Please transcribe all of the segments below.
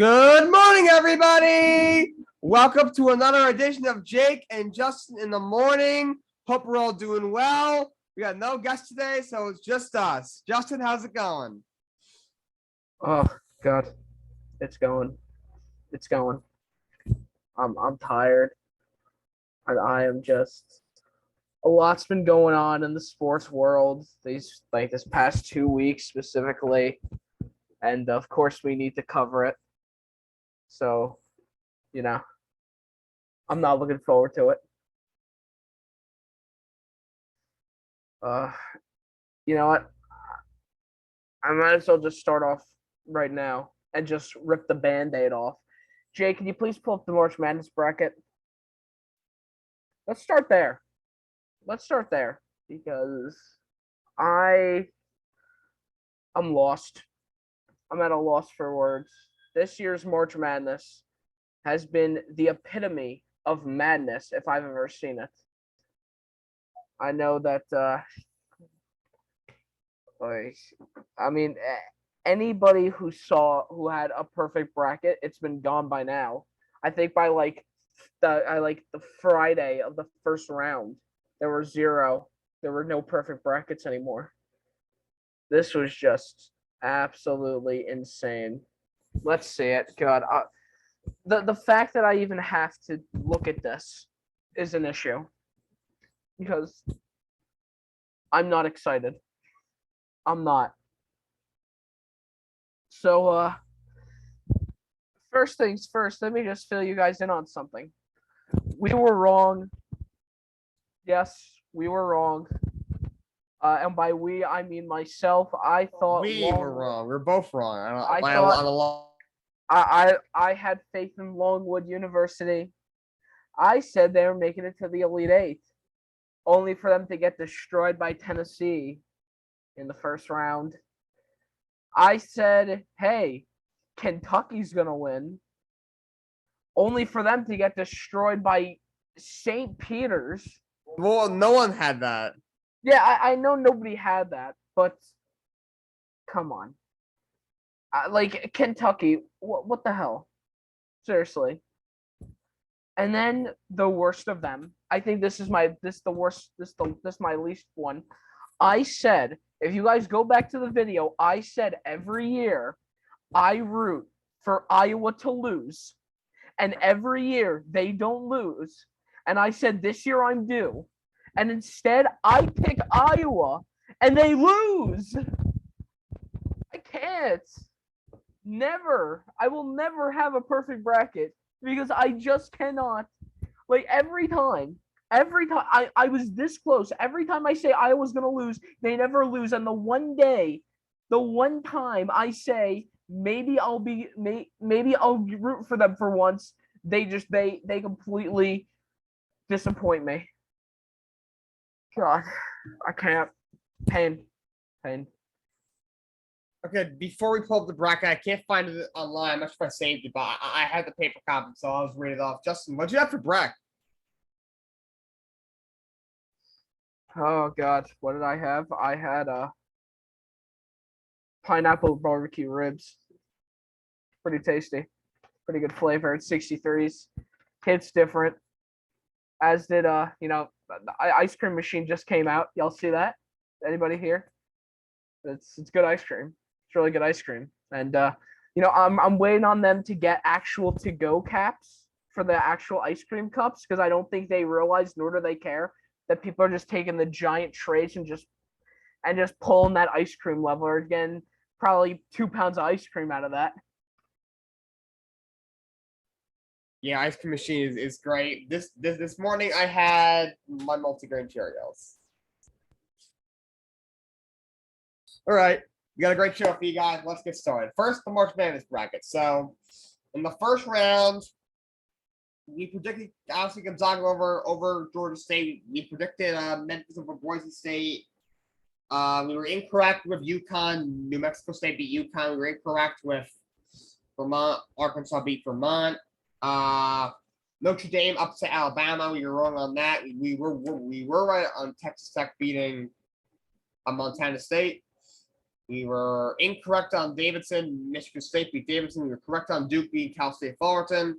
Good morning, everybody. Welcome to another edition of Jake and Justin in the morning. Hope we're all doing well. We got no guests today, so it's just us. Justin, how's it going? Oh God, it's going. It's going. I'm tired. And I am just a lot's been going on in the sports world this past 2 weeks specifically. And of course we need to cover it. So, you know, I'm not looking forward to it. Uh you know what? I might as well just start off right now and just rip the band-aid off. Jay, can you please pull up the March Madness bracket? Let's start there. Because I I'm lost. I'm at a loss for words. This year's March Madness has been the epitome of madness if I've ever seen it. I know that like I mean anybody who had a perfect bracket, it's been gone by now. I think by the Friday of the first round, there were zero. There were no perfect brackets anymore. This was just absolutely insane. Let's see it. God, the fact that I even have to look at this is an issue because I'm not excited. I'm not. So, first things first, let me just fill you guys in on something. We were wrong. Yes, we were wrong. And by we, I mean myself. I thought we were wrong. We're both wrong. I had faith in Longwood University. I said they were making it to the Elite Eight, only for them to get destroyed by Tennessee in the first round. I said, hey, Kentucky's going to win, only for them to get destroyed by St. Peter's. Well, no one had that. Yeah, I know nobody had that, but come on. Like Kentucky, what the hell? Seriously. And then the worst of them. I think this is my least one. I said, if you guys go back to the video, I said every year I root for Iowa to lose. And every year they don't lose. And I said this year I'm due. And instead I pick Iowa and they lose. I can't. Never. I will never have a perfect bracket because I just cannot. Like every time I was this close. Every time I say Iowa's gonna lose, they never lose. And the one time I say maybe I'll root for them for once, they completely disappoint me. God, I can't. Pain. Okay, before we pull up the bracket, I can't find it online. I'm not sure if I saved it, but I had the paper copy, so I was reading it off. Justin, what'd you have for Breck? Oh God, what did I have? I had pineapple barbecue ribs. Pretty tasty. Pretty good flavor. It's 63s. Hits different. As did the ice cream machine just came out. Y'all see that? Anybody here? It's good ice cream. It's really good ice cream. And I'm waiting on them to get actual to-go caps for the actual ice cream cups because I don't think they realize, nor do they care, that people are just taking the giant trays and just pulling that ice cream leveler again, probably 2 pounds of ice cream out of that. Yeah, ice cream machine is great. This morning I had my multigrain Cheerios. All right, we got a great show for you guys. Let's get started. First, the March Madness bracket. So, in the first round, we predicted obviously Gonzaga over Georgia State. We predicted Memphis over Boise State. We were incorrect with UConn. New Mexico State beat UConn. We were incorrect with Vermont. Arkansas beat Vermont. Notre Dame upset Alabama. We were wrong on that. We were right on Texas Tech beating Montana State. We were incorrect on Davidson. Michigan State beat Davidson. We were correct on Duke beating Cal State Fullerton.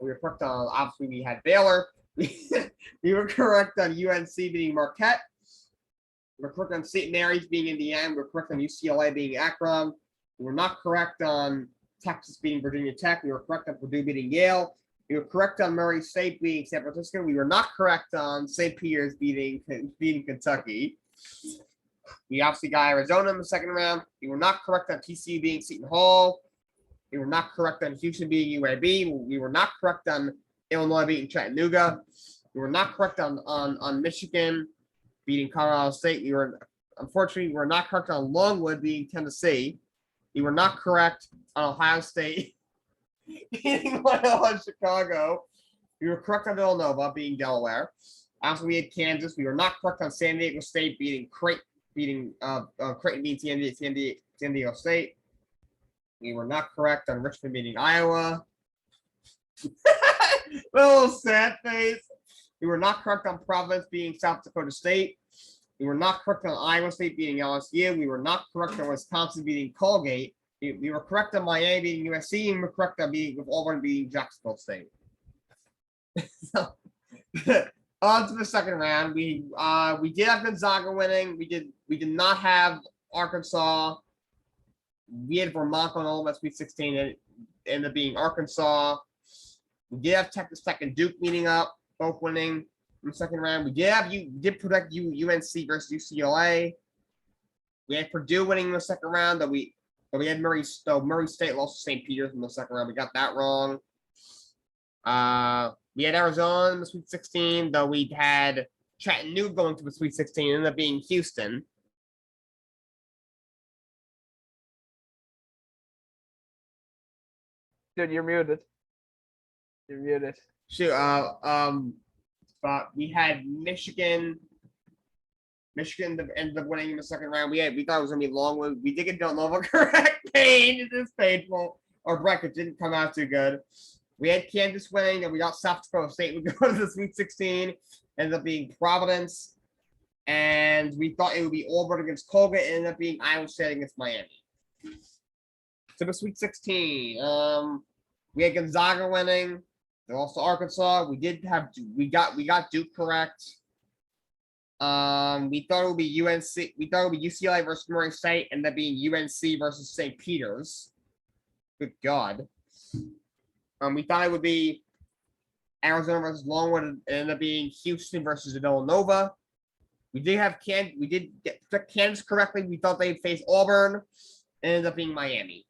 We were correct on, obviously, we had Baylor. We were correct on UNC beating Marquette. We were correct on St. Mary's being Indiana. We were correct on UCLA being Akron. We were not correct on Texas beating Virginia Tech. We were correct on Purdue beating Yale. We were correct on Murray State beating San Francisco. We were not correct on St. Peter's beating Kentucky. We obviously got Arizona in the second round. We were not correct on TCU beating Seton Hall. We were not correct on Houston beating UAB. We were not correct on Illinois beating Chattanooga. We were not correct on Michigan beating Colorado State. Unfortunately, we were not correct on Longwood beating Tennessee. We were not correct on Ohio State beating Loyola Chicago. We were correct on Villanova beating Delaware. Also, we had Kansas. We were not correct on San Diego State beating Creighton beating San Diego State. We were not correct on Richmond beating Iowa. Little sad face. We were not correct on Providence beating South Dakota State. We were not correct on Iowa State beating LSU. We were not correct on Wisconsin beating Colgate. We were correct on Miami beating USC, and we were correct on Auburn beating Jacksonville State. So, on to the second round. We did have Gonzaga winning. We did not have Arkansas. We had Vermont on Ole Miss Sweet 16. It ended up being Arkansas. We did have Texas Tech and Duke meeting up, both winning in the second round. We did predict UNC versus UCLA. We had Purdue winning in the second round, but we had Murray State lost to St. Peter's in the second round. We got that wrong. We had Arizona in the Sweet 16, though we had Chattanooga going to the Sweet 16, ended up being Houston. Dude, you're muted. You're muted. Shoot, but we had Michigan. Michigan ended up winning in the second round. We thought it was gonna be long. We did get Villanova correct. Pain. It is painful. Our bracket didn't come out too good. We had Kansas winning, and we got South Dakota State would go to the Sweet 16. Ended up being Providence, and we thought it would be Auburn against Colgate. It ended up being Iowa State against Miami. To the Sweet 16. We had Gonzaga winning. They lost to Arkansas. We got Duke correct. We thought it would be UNC. We thought it would be UCLA versus Murray State, and that being UNC versus St. Peter's. Good God. We thought it would be Arizona versus Longwood, and ended up being Houston versus Villanova. We did get Kansas correctly. We thought they'd face Auburn, and ended up being Miami.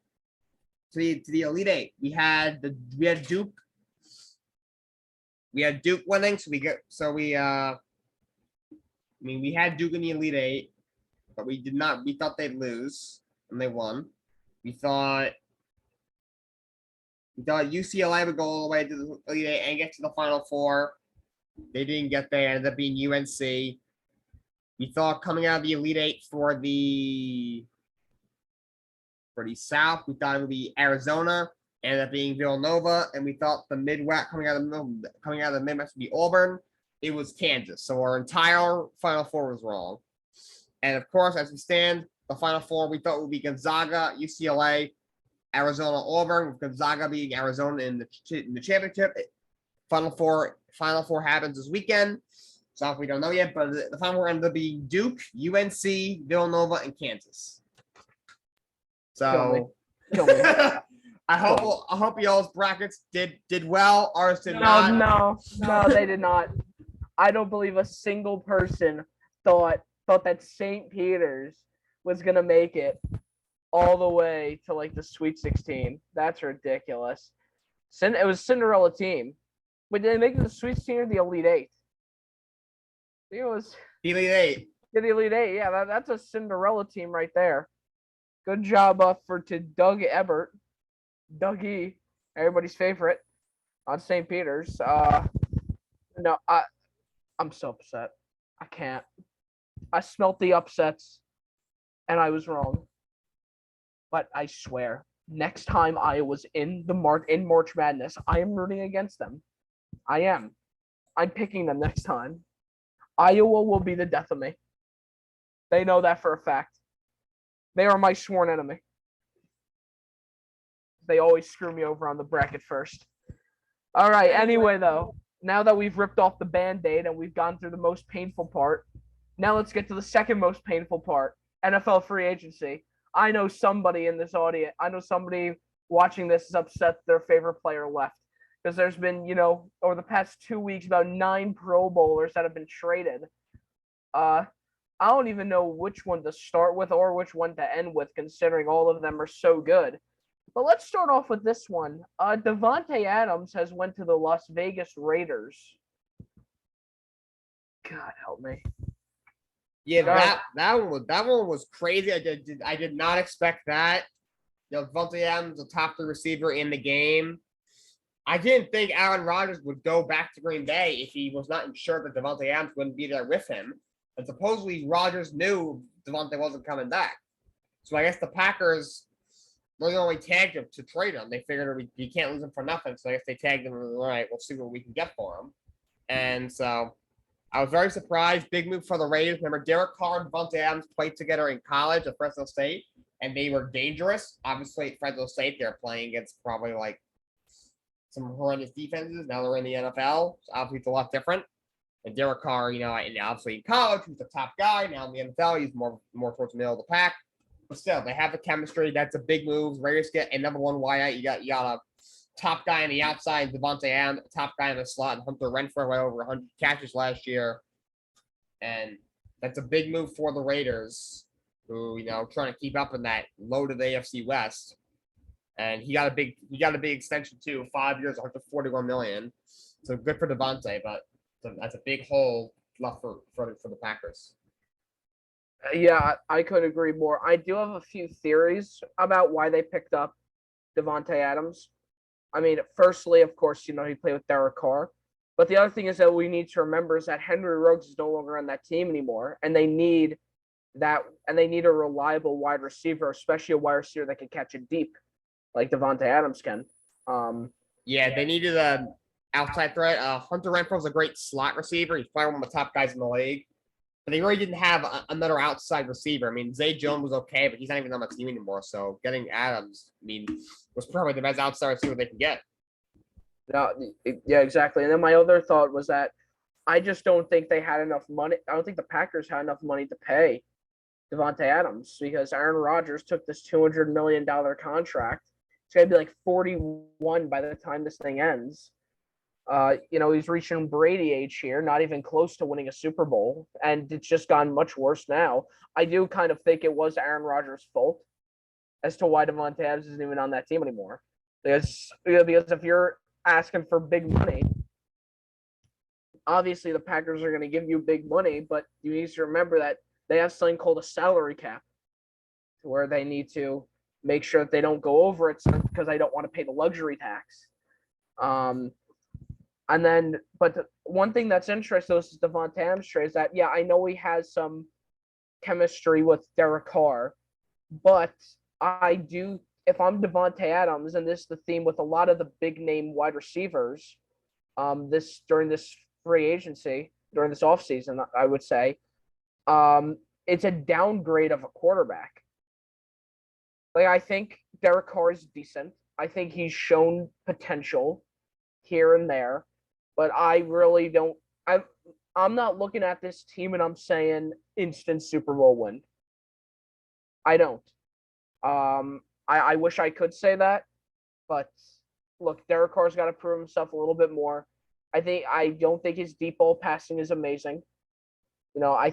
To the Elite Eight, we had Duke. We had Duke winning, we had Duke in the Elite Eight, but we did not. We thought they'd lose, and they won. We thought UCLA would go all the way to the Elite Eight and get to the Final Four. They didn't get there. Ended up being UNC. We thought coming out of the Elite Eight for the South, we thought it would be Arizona. Ended up being Villanova, and we thought the Midwest coming out of the Midwest would be Auburn. It was Kansas. So our entire Final Four was wrong. And of course, as we stand, the Final Four we thought would be Gonzaga, UCLA, Arizona, Auburn, with Gonzaga being Arizona in the championship. Final Four happens this weekend. So we don't know yet, but the Final Four ended up being Duke, UNC, Villanova, and Kansas. So Kill me. I hope y'all's brackets did well. Ours did No, they did not. I don't believe a single person thought that St. Peter's was gonna make it all the way to like the Sweet 16. That's ridiculous. It was Cinderella team. Wait, did they make it the Sweet 16 or the Elite Eight? I think it was the Elite Eight. Yeah, the Elite Eight. Yeah, that's a Cinderella team right there. Good job to Doug Ebert. Dougie, everybody's favorite on St. Peter's. No, I'm so upset. I can't. I smelt the upsets, and I was wrong. But I swear, next time Iowa's in March Madness, I am rooting against them. I am. I'm picking them next time. Iowa will be the death of me. They know that for a fact. They are my sworn enemy. They always screw me over on the bracket first. All right. Anyway, though, now that we've ripped off the Band-Aid and we've gone through the most painful part, now let's get to the second most painful part, NFL free agency. I know somebody in this audience, I know somebody watching this is upset their favorite player left because there's been, over the past 2 weeks, about 9 Pro Bowlers that have been traded. I don't even know which one to start with or which one to end with, considering all of them are so good. But let's start off with this one. Davante Adams has went to the Las Vegas Raiders. God help me. Yeah, that one was crazy. I did not expect that. Davante Adams, the top 3 receiver in the game. I didn't think Aaron Rodgers would go back to Green Bay if he was not sure that Davante Adams wouldn't be there with him. And supposedly Rodgers knew Davante wasn't coming back. So I guess the Packers really only tagged him to trade him. They figured you can't lose him for nothing. So I guess they tagged him. All right, we'll see what we can get for him. And so I was very surprised. Big move for the Raiders. Remember, Derek Carr and Davante Adams played together in college at Fresno State, and they were dangerous. Obviously, at Fresno State, they're playing against probably like some horrendous defenses. Now they're in the NFL. So obviously, it's a lot different. And Derek Carr, obviously in college, he's the top guy. Now in the NFL, he's more towards the middle of the pack. But still, they have the chemistry. That's a big move. Raiders get a number 1 wideout. You got a top guy on the outside, Davante Adams, top guy in the slot, and Hunter Renfrow went over 100 catches last year. And that's a big move for the Raiders, who, trying to keep up in that load of the AFC West. And he got a big extension too, 5 years, $141 million. So good for Davante, but that's a big hole left for the Packers. Yeah, I could agree more. I do have a few theories about why they picked up Davante Adams. I mean, firstly, of course, he played with Derek Carr. But the other thing is that we need to remember is that Henry Ruggs is no longer on that team anymore, and they need a reliable wide receiver, especially a wide receiver that can catch it deep, like Davante Adams can. Yeah, they needed an outside threat. Hunter Renfrow is a great slot receiver. He's probably one of the top guys in the league. But they really didn't have another outside receiver. I mean, Zay Jones was okay, but he's not even on the team anymore. So getting Adams, was probably the best outside receiver they could get. Yeah, exactly. And then my other thought was that I just don't think they had enough money. I don't think the Packers had enough money to pay Davante Adams because Aaron Rodgers took this $200 million contract. It's going to be like 41 by the time this thing ends. He's reaching Brady age here, not even close to winning a Super Bowl, and it's just gotten much worse now. I do kind of think it was Aaron Rodgers' fault as to why Davante Adams isn't even on that team anymore. Because if you're asking for big money, obviously the Packers are going to give you big money, but you need to remember that they have something called a salary cap where they need to make sure that they don't go over it because they don't want to pay the luxury tax. But one thing that's interesting is Davante Adams trade is that, I know he has some chemistry with Derek Carr, but if I'm Davante Adams, and this is the theme with a lot of the big name wide receivers, during this free agency, during this offseason, I would say, it's a downgrade of a quarterback. Like, I think Derek Carr is decent. I think he's shown potential here and there, but I really don't. I'm not looking at this team and I'm saying instant Super Bowl win. I don't. I wish I could say that, but look, Derek Carr's got to prove himself a little bit more. I don't think his deep ball passing is amazing. I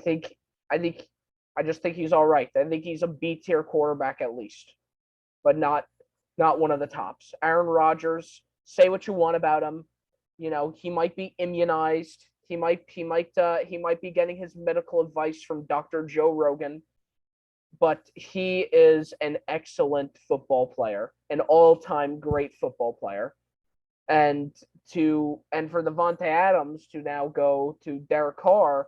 just think he's all right. I think he's a B tier quarterback at least, but not one of the tops. Aaron Rodgers, say what you want about him. He might be immunized. He might be getting his medical advice from Dr. Joe Rogan, but he is an excellent football player, an all-time great football player. And for Davante Adams to now go to Derek Carr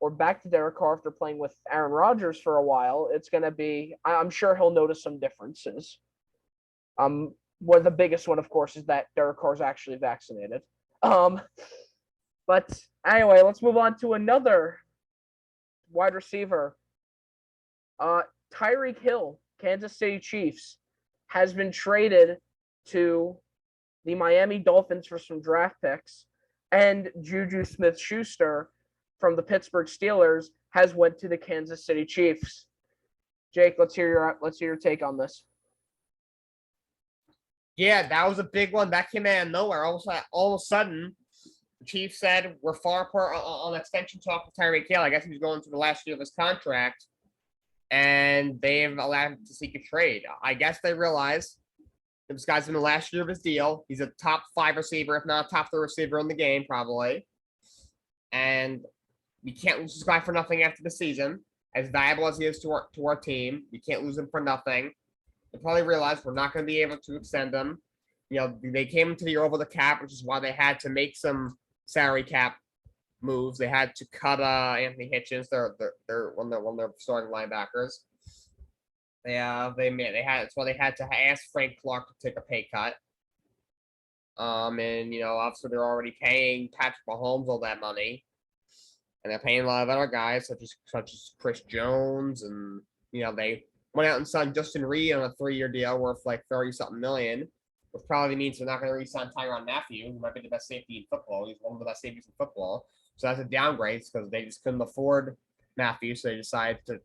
or back to Derek Carr after playing with Aaron Rodgers for a while, it's going to be, I'm sure he'll notice some differences. Well, the biggest one, of course, is that Derek Carr is actually vaccinated. But anyway, let's move on to another wide receiver. Tyreek Hill, Kansas City Chiefs, has been traded to the Miami Dolphins for some draft picks, and Juju Smith-Schuster from the Pittsburgh Steelers has went to the Kansas City Chiefs. Jake, let's hear your take on this. Yeah, that was a big one. That came out of nowhere. All of a sudden, the Chiefs said we're far apart on extension talk with Tyreek Hill. I guess he was going to the last year of his contract, and they've allowed him to seek a trade. I guess they realize this guy's in the last year of his deal. He's a top 5 receiver, if not top 3 receiver in the game, probably. And we can't lose this guy for nothing after the season. As valuable as he is to our team, we can't lose him for nothing. They probably realized we're not going to be able to extend them. You know, they came into the year over the cap, which is why they had to make some salary cap moves. They had to cut Anthony Hitchens, they're one of their starting linebackers. That's why they had to ask Frank Clark to take a pay cut. And obviously they're already paying Patrick Mahomes all that money, and they're paying a lot of other guys such as Chris Jones, and they went out and signed Justin Reed on a 3-year deal worth like 30-something million, which probably means they're not going to re-sign Tyrann Mathieu, who might be the best safety in football. He's one of the best safeties in football. So that's a downgrade because they just couldn't afford Mathieu, so they decided to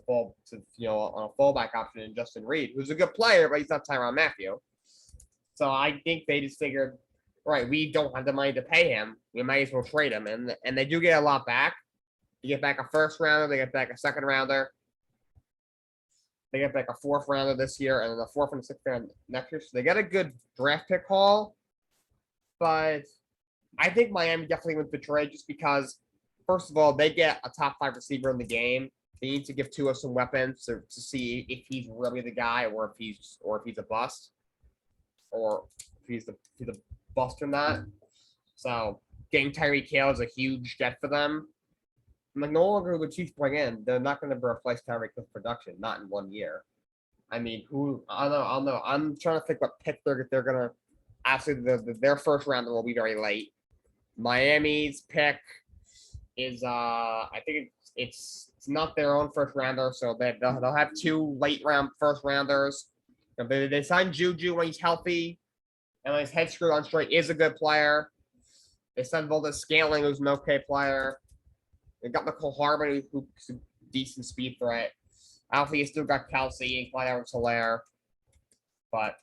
fall to on a fallback option in Justin Reed, who's a good player, but he's not Tyrann Mathieu. So I think they just figured, right, we don't have the money to pay him. We might as well trade him, and they do get a lot back. They get back a first rounder, they get back a second rounder, they get back a 4th rounder this year, and then a 4th and a 6th round next year. So they get a good draft pick haul, but I think Miami definitely went the trade just because, first of all, they get a top 5 receiver in the game. They need to give Tua some weapons to see if he's really the guy, or if he's a bust, or if he's a bust or not. So getting Tyreek Hill is a huge get for them. Like, no longer the Chiefs bring in, they're not going to replace Tyreek Hill's production, not in 1 year. I mean, I don't know. I'm trying to think what pick they're going to. Actually, their first rounder will be very late. Miami's pick is I think it's not their own first rounder, so they'll have 2 late round first rounders. They signed Juju when he's healthy, and when his head screwed on straight, is a good player. They signed Valdez Scantling, who's an okay player. They got McCole Hardman, who's a decent speed threat. Obviously, you still got Kelsey and Clyde Edwards-Helaire, but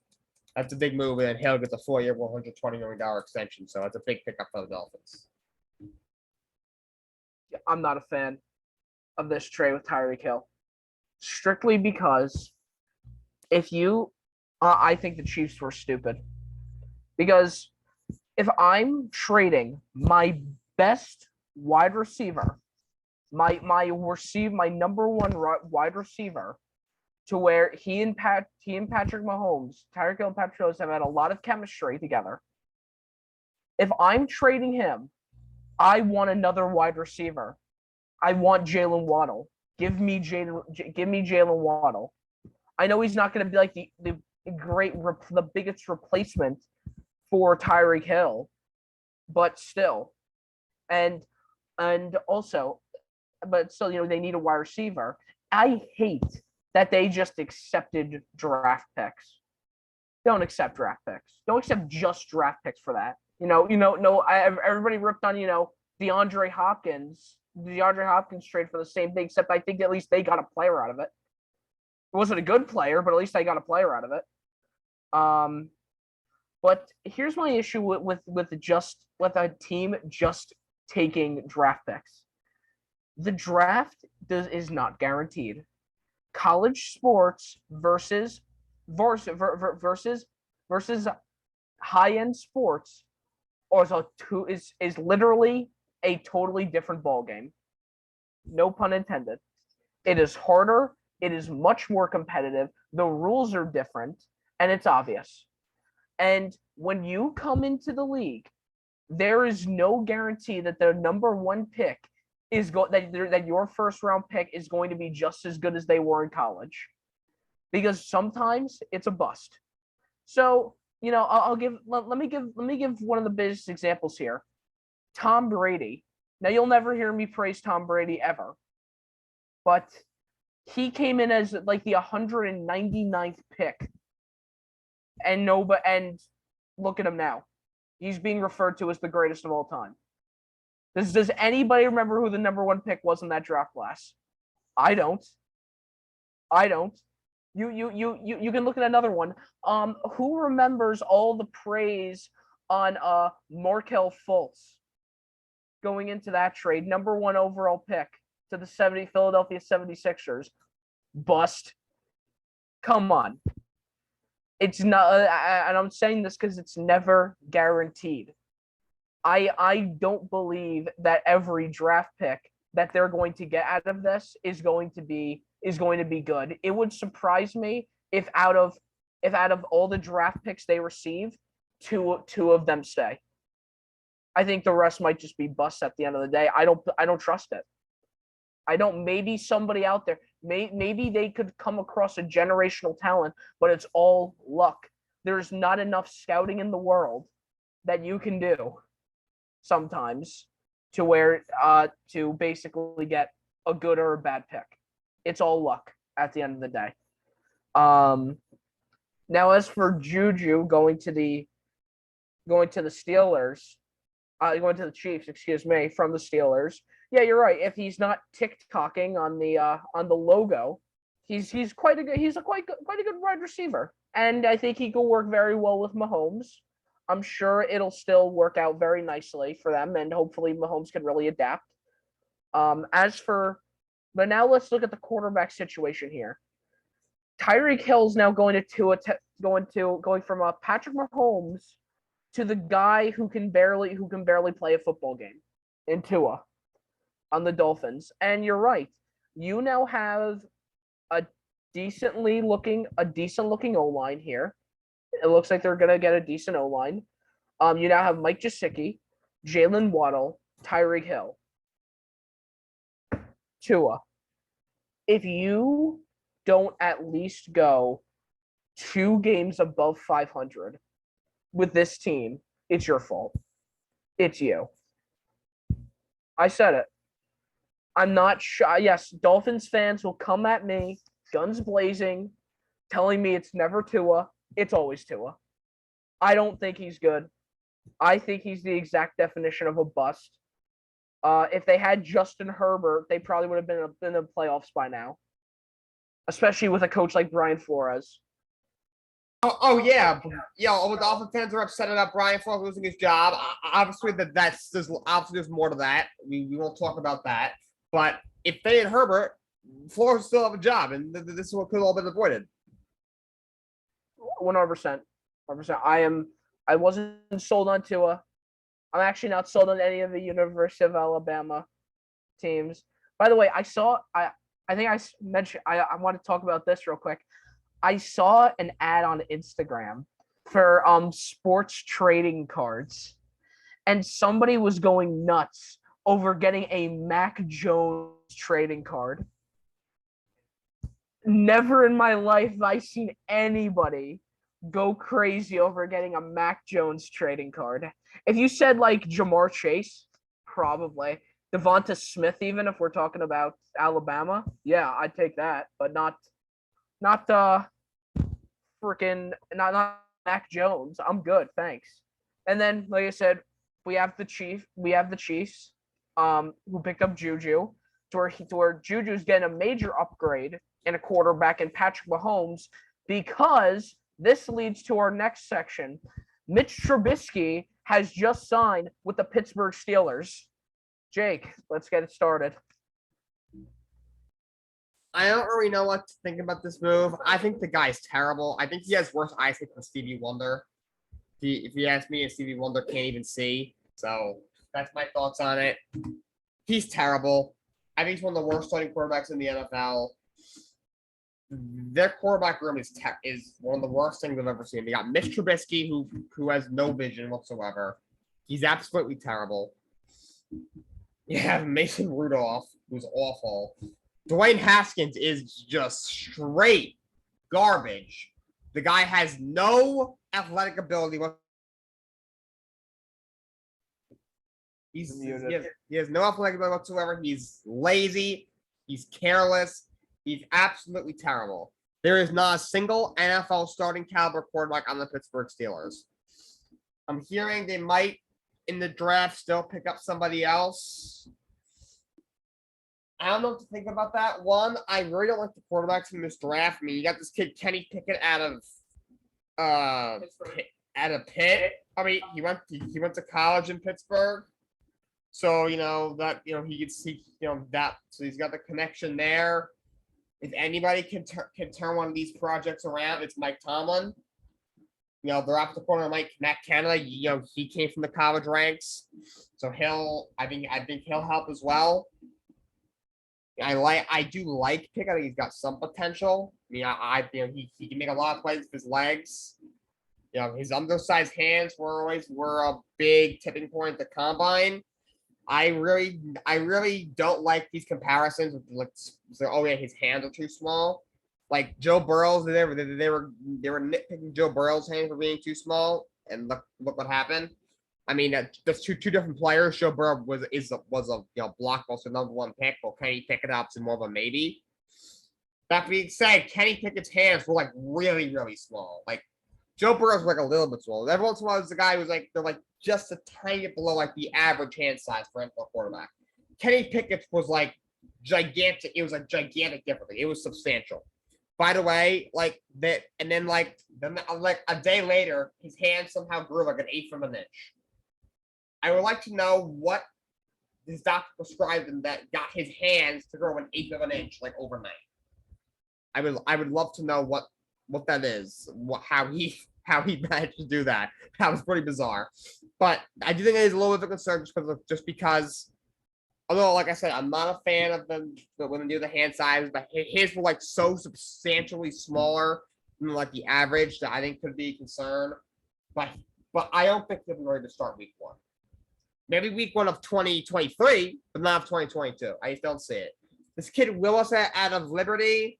that's a big move, and Hill gets a 4-year, $120 million extension, so that's a big pickup for the Dolphins. I'm not a fan of this trade with Tyreek Hill, strictly because I think the Chiefs were stupid. Because if I'm trading my best wide receiver, my number 1 wide receiver, to where he and Patrick Mahomes, Tyreek Hill and Patrick Mahomes have had a lot of chemistry together. If I'm trading him, I want another wide receiver. I want Jalen Waddle. Give me Jalen Waddle. I know he's not going to be like the biggest replacement for Tyreek Hill, but still, and also, but still, they need a wide receiver. I hate that they just accepted draft picks. Don't accept draft picks. Don't accept just draft picks for that. Everybody ripped on DeAndre Hopkins trade for the same thing, except I think at least they got a player out of it. It wasn't a good player, but at least I got a player out of it. But here's my issue with a team just taking draft picks. The draft is not guaranteed. College sports versus high-end sports is literally a totally different ballgame. No pun intended. It is harder. It is much more competitive. The rules are different, and it's obvious. And when you come into the league, there is no guarantee that the number 1 pick that your first round pick is going to be just as good as they were in college, because sometimes it's a bust. So let me give one of the biggest examples here. Tom Brady. Now, you'll never hear me praise Tom Brady ever, but He came in as like the 199th pick, and look at him now. He's being referred to as the greatest of all time. Does anybody remember who the number 1 pick was in that draft class? I don't. I don't. You can look at another one. Who remembers all the praise on Markelle Fultz going into that trade, number 1 overall pick to the Philadelphia 76ers? Bust. Come on. It's not, and I'm saying this because it's never guaranteed. I don't believe that every draft pick that they're going to get out of this is going to be good. It would surprise me if out of all the draft picks they receive, two of them stay. I think the rest might just be busts at the end of the day. I don't trust it. I don't. Maybe somebody out there, maybe they could come across a generational talent, but it's all luck. There's not enough scouting in the world that you can do sometimes to basically get a good or a bad pick. It's all luck at the end of the day. Now as for Juju going to the Steelers, going to the Chiefs, excuse me, from the Steelers. Yeah, you're right. If he's not tick-tocking on the logo, he's quite a good wide receiver, and I think he could work very well with Mahomes. I'm sure it'll still work out very nicely for them, and hopefully Mahomes can really adapt. But now let's look at the quarterback situation here. Tyreek Hill's now going from Patrick Mahomes to the guy who can barely play a football game in Tua on the Dolphins. And you're right. You now have a decent looking O-line here. It looks like they're gonna get a decent O-line. You now have Mike Gesicki, Jalen Waddle, Tyreek Hill, Tua. If you don't at least go 2 games above 500 with this team, it's your fault. It's you. I said it. I'm not sure. Yes, Dolphins fans will come at me, guns blazing, telling me it's never Tua. It's always Tua. I don't think he's good. I think he's the exact definition of a bust. If they had Justin Herbert, they probably would have been in the playoffs by now, especially with a coach like Brian Flores. Oh yeah, all the Dolphin fans are upset about Brian Flores losing his job. Obviously, there's more to that. We won't talk about that. But if they had Herbert, Flores still have a job, and this is what could have all been avoided. 100%. 100%. I wasn't sold on Tua. I'm actually not sold on any of the University of Alabama teams. By the way, I think I mentioned I want to talk about this real quick. I saw an ad on Instagram for sports trading cards, and somebody was going nuts over getting a Mac Jones trading card. Never in my life have I seen anybody go crazy over getting a Mac Jones trading card. If you said like Jamar Chase, probably. Devonta Smith, even if we're talking about Alabama, yeah, I'd take that, but not Mac Jones. I'm good, thanks. And then, like I said, we have the Chiefs, who picked up Juju, to where Juju's getting a major upgrade in a quarterback in Patrick Mahomes, because this leads to our next section. Mitch Trubisky has just signed with the Pittsburgh Steelers. Jake, let's get it started. I don't really know what to think about this move. I think the guy's terrible. I think he has worse eyesight than Stevie Wonder. If you ask me, Stevie Wonder can't even see. So that's my thoughts on it. He's terrible. I think he's one of the worst starting quarterbacks in the NFL. Their quarterback room is one of the worst things I've ever seen. They got Mitch Trubisky, who has no vision whatsoever. He's absolutely terrible. You have Mason Rudolph, who's awful. Dwayne Haskins is just straight garbage. The guy has no athletic ability. He has no athletic ability whatsoever. He's lazy. He's careless. He's absolutely terrible. There is not a single NFL starting caliber quarterback on the Pittsburgh Steelers. I'm hearing they might in the draft still pick up somebody else. I don't know what to think about that. One, I really don't like the quarterbacks in this draft. I mean, you got this kid Kenny Pickett out of Pitt. I mean, he went to college in Pittsburgh. So, he gets that. So he's got the connection there. If anybody can turn one of these projects around, it's Mike Tomlin. They're off the corner of Matt Canada. He came from the college ranks, so I think he'll help as well. I do like Pickett. I think he's got some potential. I mean, he can make a lot of plays with his legs. His undersized hands were a big tipping point at the combine. I really don't like these comparisons with his hands are too small. Like Joe Burrow's, they were nitpicking Joe Burrow's hands for being too small, and look what happened. I mean, that's two different players. Joe Burrow was a blockbuster #1 pick, while Kenny Pickett opts in more of a maybe. That being said, Kenny Pickett's hands were really, really small. Like Joe Burrow's a little bit small. Every once in a while, there's a guy who's they're just a tiny bit below the average hand size for NFL quarterback. Kenny Pickett's was gigantic. It was a gigantic difference. It was substantial. By the way, that, and then a day later, his hand somehow grew an eighth of an inch. I would like to know what his doctor prescribed him that got his hands to grow an eighth of an inch overnight. I would love to know what that is, how he managed to do that. That was pretty bizarre. But I do think it is a little bit of a concern just because, although, like I said, I'm not a fan of them when they do the hand size, but his were so substantially smaller than the average that I think could be a concern. But I don't think they'll be ready to start week 1. Maybe week 1 of 2023, but not of 2022. I just don't see it. This kid Willis out of Liberty,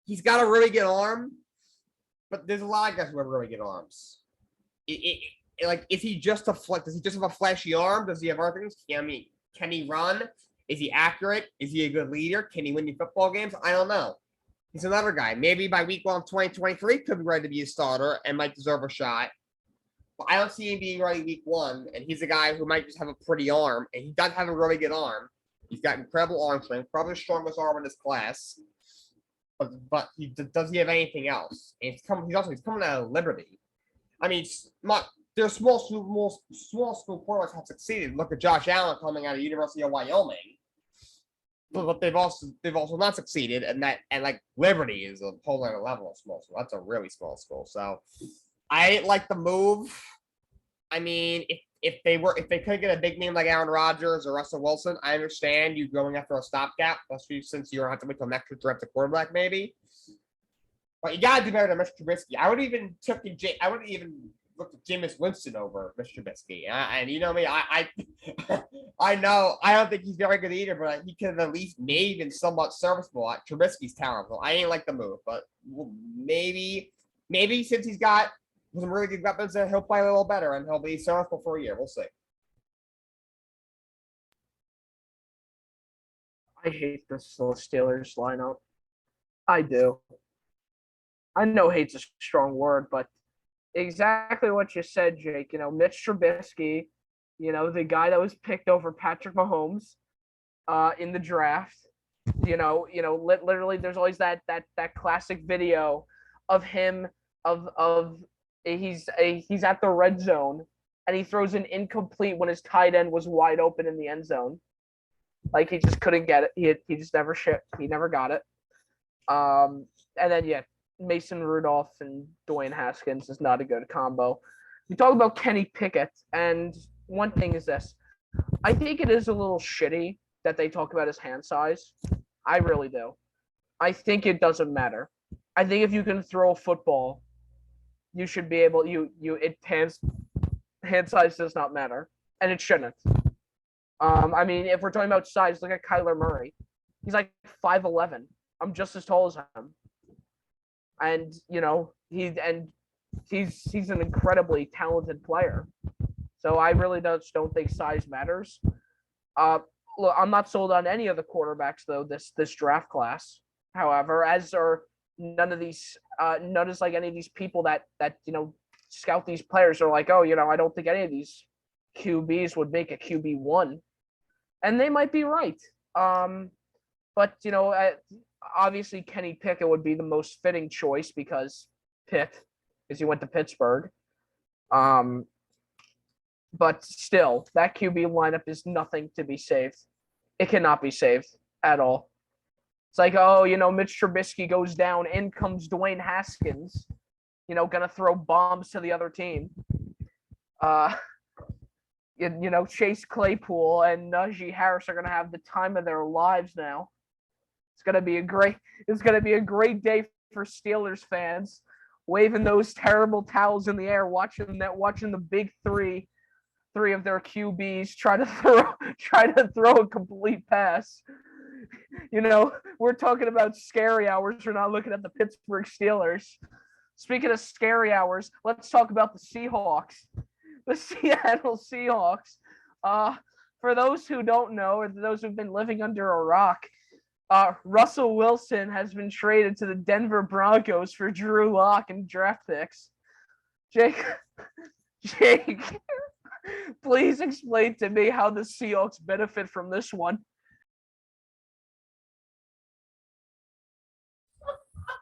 he's got a really good arm, but there's a lot of guys who have really good arms. Is he just does he just have a flashy arm? Does he have other things? Can he run? Is he accurate? Is he a good leader? Can he win you football games? I don't know. He's another guy. Maybe by week 1 of 2023 could be ready to be a starter and might deserve a shot. But I don't see him being ready week 1, and he's a guy who might just have a pretty arm, and he does have a really good arm. He's got incredible arm strength, probably the strongest arm in his class. But does he have anything else? And he's coming out of Liberty. I mean, their small school quarterbacks have succeeded. Look at Josh Allen coming out of University of Wyoming, but they've also not succeeded, and Liberty is a whole other level of small school. That's a really small school. So I didn't like the move. I mean, if they could get a big name like Aaron Rodgers or Russell Wilson, I understand you going after a stopgap, especially since you don't have to wait till next year to draft a quarterback, maybe. But you gotta do better than Mr. Trubisky. I would even look at Jameis Winston over Mr. Trubisky. And you know me, I know I don't think he's very good either, but he could have at least made him somewhat serviceable. Trubisky's terrible. I ain't like the move, but maybe since he's got some really good weapons, he'll play a little better and he'll be serviceable for a year. We'll see. I hate this Steelers lineup. I do. I know hate's a strong word, but exactly what you said, Jake. Mitch Trubisky, the guy that was picked over Patrick Mahomes in the draft. Literally there's always that classic video of him he's at the red zone and he throws an incomplete when his tight end was wide open in the end zone. He just couldn't get it. He just never he never got it. And then Mason Rudolph and Dwayne Haskins is not a good combo. You talk about Kenny Pickett, and one thing is this. I think it is a little shitty that they talk about his hand size. I really do. I think it doesn't matter. I think if you can throw a football, you should be able hand size does not matter, and it shouldn't. I mean, if we're talking about size, look at Kyler Murray. He's 5'11". I'm just as tall as him. And he's an incredibly talented player. So I really don't think size matters. look, I'm not sold on any of the quarterbacks though this draft class. However, as are none of these none is like any of these people that scout these players are like, oh, I don't think any of these QBs would make a QB1, and they might be right. But obviously Kenny Pickett would be the most fitting choice because he went to Pittsburgh. But still, that QB lineup is nothing to be saved. It cannot be saved at all. It's like, oh, Mitch Trubisky goes down, in comes Dwayne Haskins, gonna throw bombs to the other team. Chase Claypool and Najee Harris are gonna have the time of their lives now. It's gonna be a great day for Steelers fans, waving those terrible towels in the air, watching the big three of their QBs try to throw a complete pass. We're talking about scary hours. We're not looking at the Pittsburgh Steelers. Speaking of scary hours, let's talk about the Seahawks. The Seattle Seahawks. For those who don't know, or those who've been living under a rock, Russell Wilson has been traded to the Denver Broncos for Drew Lock and draft picks. Jake, please explain to me how the Seahawks benefit from this one.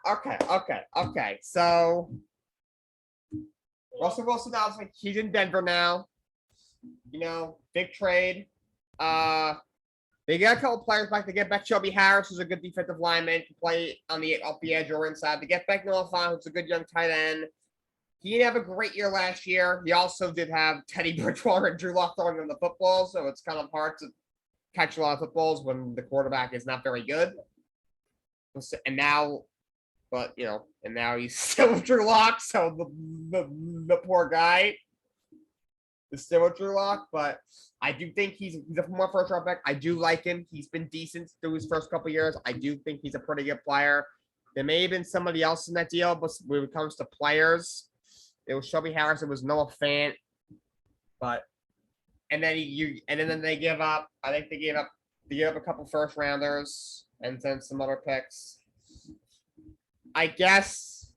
Okay. So Russell Wilson obviously he's in Denver now. Big trade. They get a couple players back. They get back Shelby Harris, who's a good defensive lineman, to play off the edge or inside. They get back Noah Fant, who's a good young tight end. He didn't have a great year last year. He also did have Teddy Bridgewater and Drew Lock throwing him the football, so it's kind of hard to catch a lot of footballs when the quarterback is not very good. And now he's still with Drew Lock, so the poor guy is still with Drew Lock. But I do think he's a more first round pick. I do like him. He's been decent through his first couple years. I do think he's a pretty good player. There may have been somebody else in that deal, but when it comes to players, it was Shelby Harris. It was Noah Fant, and then they give up. I think they gave up a couple first rounders and then some other picks. I guess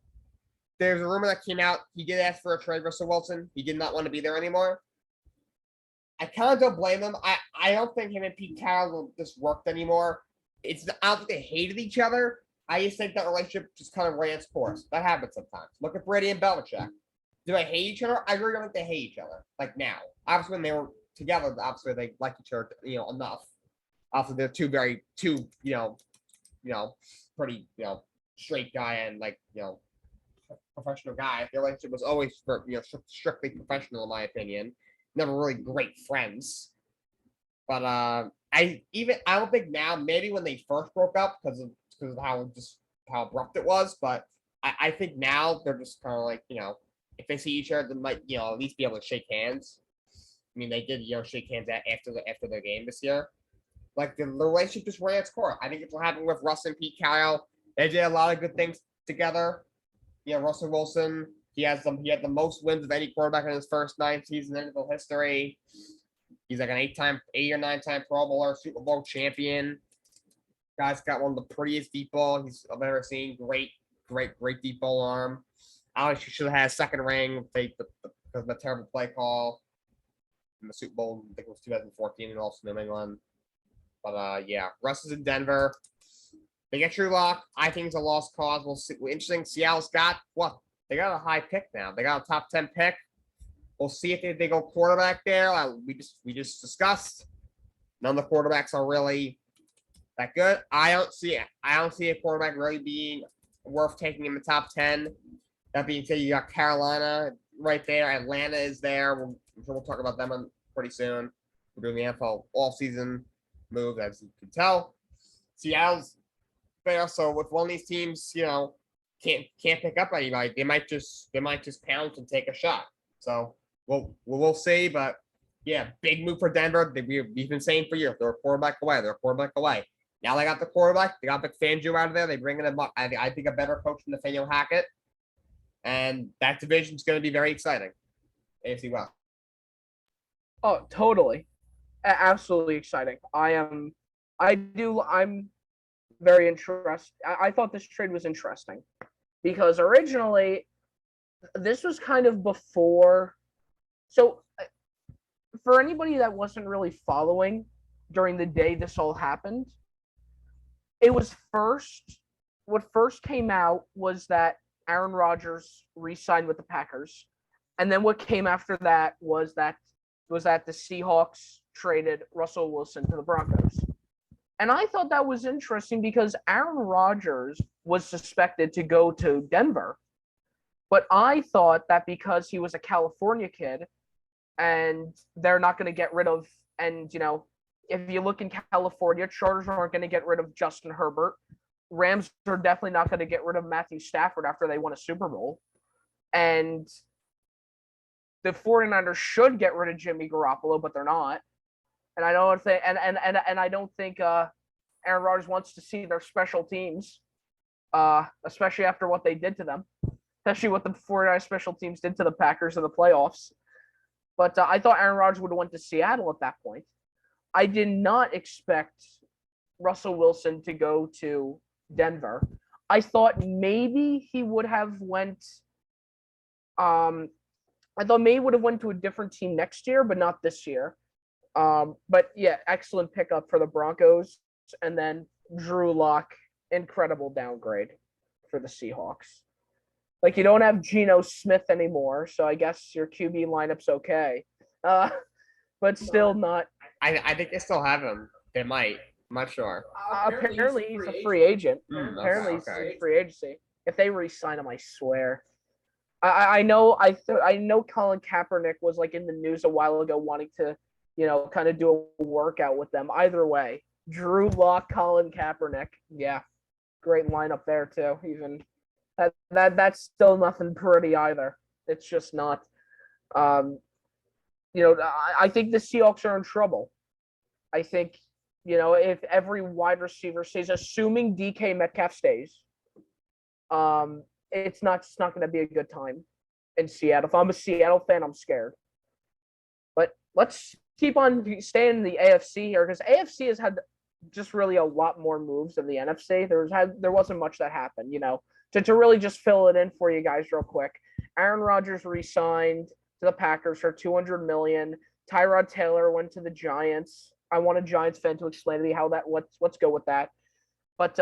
there's a rumor that came out. He did ask for a trade, Russell Wilson. He did not want to be there anymore. I kind of don't blame him. I don't think him and Pete Carroll just worked anymore. I don't think they hated each other. I just think that relationship just kind of ran its course. That happens sometimes. Look at Brady and Belichick. Do they hate each other? I really don't think they hate each other. Like now. Obviously, when they were together, obviously they like each other, enough. Obviously, they're pretty, straight guy and professional guy. Their relationship was always strictly professional, in my opinion. Never really great friends. But I don't think now, maybe when they first broke up because of how abrupt it was, but I think now they're just kind of like, if they see each other, they might, at least be able to shake hands. I mean, they did, shake hands after their game this year. Like the relationship just ran its course. I think it's what happened with Russ and Pete Carroll. They did a lot of good things together. Russell Wilson, he had the most wins of any quarterback in his first 9 seasons in NFL history. He's like an 8 or 9-time Pro Bowler, Super Bowl champion. Guy's got one of the prettiest deep ball I've ever seen. Great deep ball arm. Alex should have had a second ring because of the terrible play call in the Super Bowl. I think it was 2014 and also New England. But Russ is in Denver. They get Drew Lock. I think it's a lost cause. We'll see. Interesting. Seattle's got what? They got a high pick now. They got a top 10 pick. We'll see if they go quarterback there. We just discussed. None of the quarterbacks are really that good. I don't see a quarterback really being worth taking in the top 10. That being said, you got Carolina right there. Atlanta is there. We'll talk about them pretty soon. We're doing the NFL all-season move, as you can tell. Seattle's there, so if one of these teams, can't pick up anybody, they might just pounce and take a shot. So we'll see, but yeah, big move for Denver. We've been saying for years they're a quarterback away. Now they got the quarterback. They got Fangio out of there. They bring in I think a better coach than Nathaniel Hackett, and that division is going to be very exciting. AFC West. Oh, totally. Absolutely exciting. I'm very interested. I thought this trade was interesting because originally this was kind of before. So, for anybody that wasn't really following during the day this all happened, it was first. What first came out was that Aaron Rodgers re-signed with the Packers, and then what came after that was that the Seahawks traded Russell Wilson to the Broncos. And I thought that was interesting because Aaron Rodgers was suspected to go to Denver. But I thought that because he was a California kid and they're not going to get rid of, and, if you look in California, Chargers aren't going to get rid of Justin Herbert. Rams are definitely not going to get rid of Matthew Stafford after they won a Super Bowl. And the 49ers should get rid of Jimmy Garoppolo, but they're not. And I don't think and I don't think Aaron Rodgers wants to see their special teams, especially after what they did to them, especially what the 49 special teams did to the Packers in the playoffs. But I thought Aaron Rodgers would have went to Seattle at that point. I did not expect Russell Wilson to go to Denver. I thought maybe he would have went. I thought maybe would have went to a different team next year, but not this year. But yeah, excellent pickup for the Broncos, and then Drew Lock, incredible downgrade for the Seahawks. Like, you don't have Geno Smith anymore, so I guess your QB lineup's okay. Uh, but still not. I think they still have him. They might. I'm not sure. Apparently, he's a free agent. Apparently, he's okay. in free agency. If they re-sign him, I swear. I know I know Colin Kaepernick was like in the news a while ago wanting to, kind of do a workout with them. Either way, Drew Lock, Colin Kaepernick, yeah, great lineup there too. Even that's still nothing pretty either. It's just not. I think the Seahawks are in trouble. I think, if every wide receiver stays, assuming DK Metcalf stays, it's not going to be a good time in Seattle. If I'm a Seattle fan, I'm scared. But let's keep on staying in the AFC here because AFC has had just really a lot more moves than the NFC. There wasn't much that happened, to really just fill it in for you guys real quick. Aaron Rodgers re-signed to the Packers for $200 million. Tyrod Taylor went to the Giants. I want a Giants fan to explain to me how that. Let's go with that. But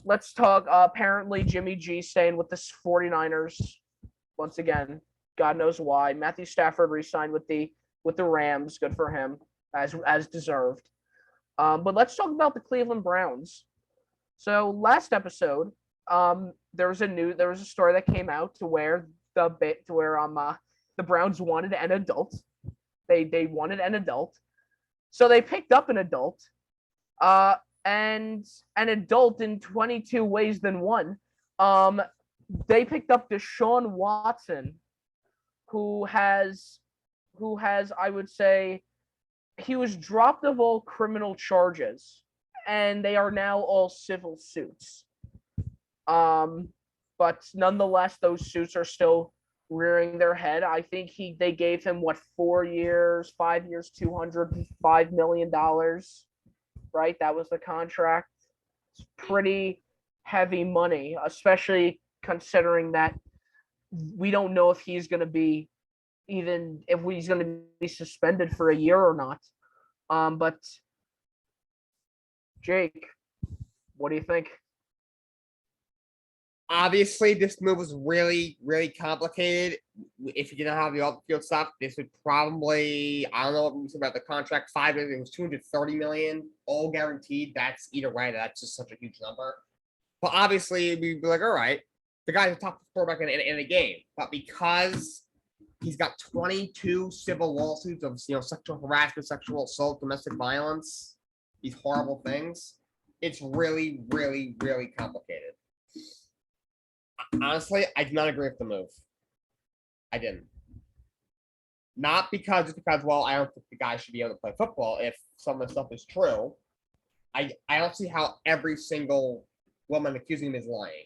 let's talk. Apparently, Jimmy G staying with the 49ers once again. God knows why. Matthew Stafford re-signed with the Rams. Good for him, as deserved. But let's talk about the Cleveland Browns. So last episode, there was a story that came out to where the Browns wanted an adult. They wanted an adult, so they picked up an adult. And an adult in 22 ways than one. They picked up Deshaun Watson, who has, I would say, he was dropped of all criminal charges, and they are now all civil suits. But nonetheless, those suits are still rearing their head. I think they gave him 4 years, 5 years, $205 million. Right, that was the contract. It's pretty heavy money, especially considering that we don't know if he's going to be suspended for a year or not. But Jake, what do you think? Obviously, this move was really, really complicated. If you didn't have the off-field stuff, this would probably, I don't know what we said about the contract, 5 years, it was $230 million, all guaranteed. That's either way, that's just such a huge number. But obviously, we'd be like, all right, the guy's a top quarterback in the game. But because he's got 22 civil lawsuits of sexual harassment, sexual assault, domestic violence, these horrible things, it's really, really, really complicated. Honestly, I do not agree with the move. I didn't. Not because well, I don't think the guy should be able to play football if some of the stuff is true. I don't see how every single woman accusing him is lying.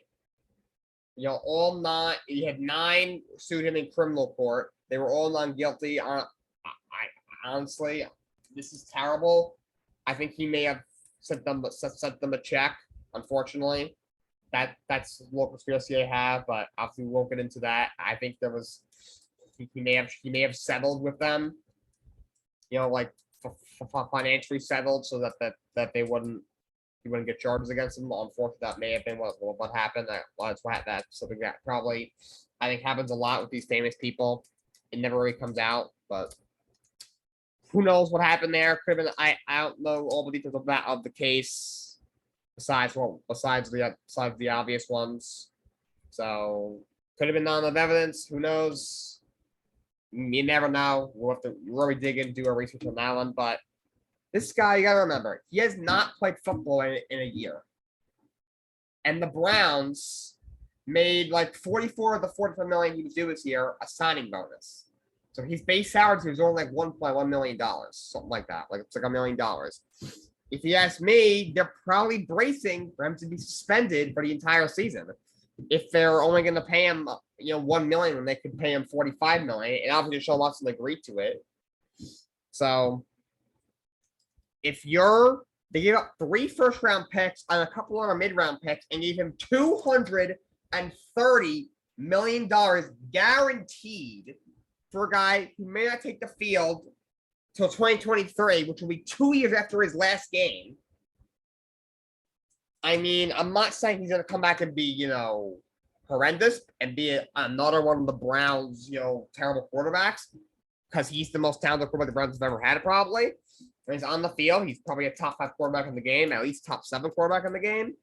All not. You had 9 sued him in criminal court. They were all non guilty. I honestly, this is terrible. I think he may have sent them a check. Unfortunately, that's what conspiracy I have, but obviously we won't get into that. I think there was he may have settled with them, like financially settled so that they wouldn't he wouldn't get charges against him. Unfortunately, that may have been what happened. That's something that probably I think happens a lot with these famous people. It never really comes out, but who knows what happened there? Could have been. I don't know all the details of the case, besides the obvious ones. So could have been none of evidence. Who knows? You never know. We'll have to really dig in, do our research on that one. But this guy, you gotta remember, he has not played football in a year. And the Browns made like 44 of the 45 million he was due this year a signing bonus. So his base salary was only like $1.1 million, something like that. Like it's like $1 million. If you ask me, they're probably bracing for him to be suspended for the entire season. If they're only going to pay him, $1 million, when they could pay him $45 million, and obviously Deshaun Watson agreed to it. So if they gave up 3 first-round picks and a couple other mid-round picks and gave him $230 million guaranteed for a guy who may not take the field till 2023, which will be 2 years after his last game. I mean, I'm not saying he's going to come back and be, horrendous and be another one of the Browns, terrible quarterbacks, because he's the most talented quarterback the Browns have ever had, probably. When he's on the field, he's probably a top 5 quarterback in the game, at least top 7 quarterback in the game.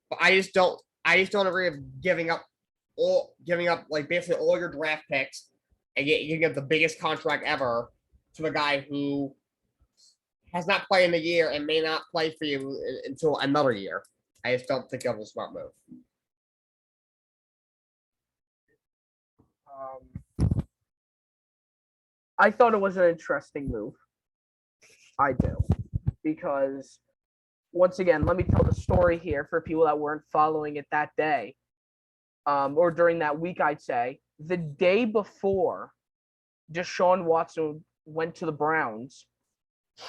But I just don't agree with giving up like basically all your draft picks and giving up the biggest contract ever to a guy who has not played in a year and may not play for you until another year. I just don't think that was a smart move. I thought it was an interesting move. I do. Because, once again, let me tell the story here for people that weren't following it that day. Or during that week, I'd say. The day before Deshaun Watson went to the Browns,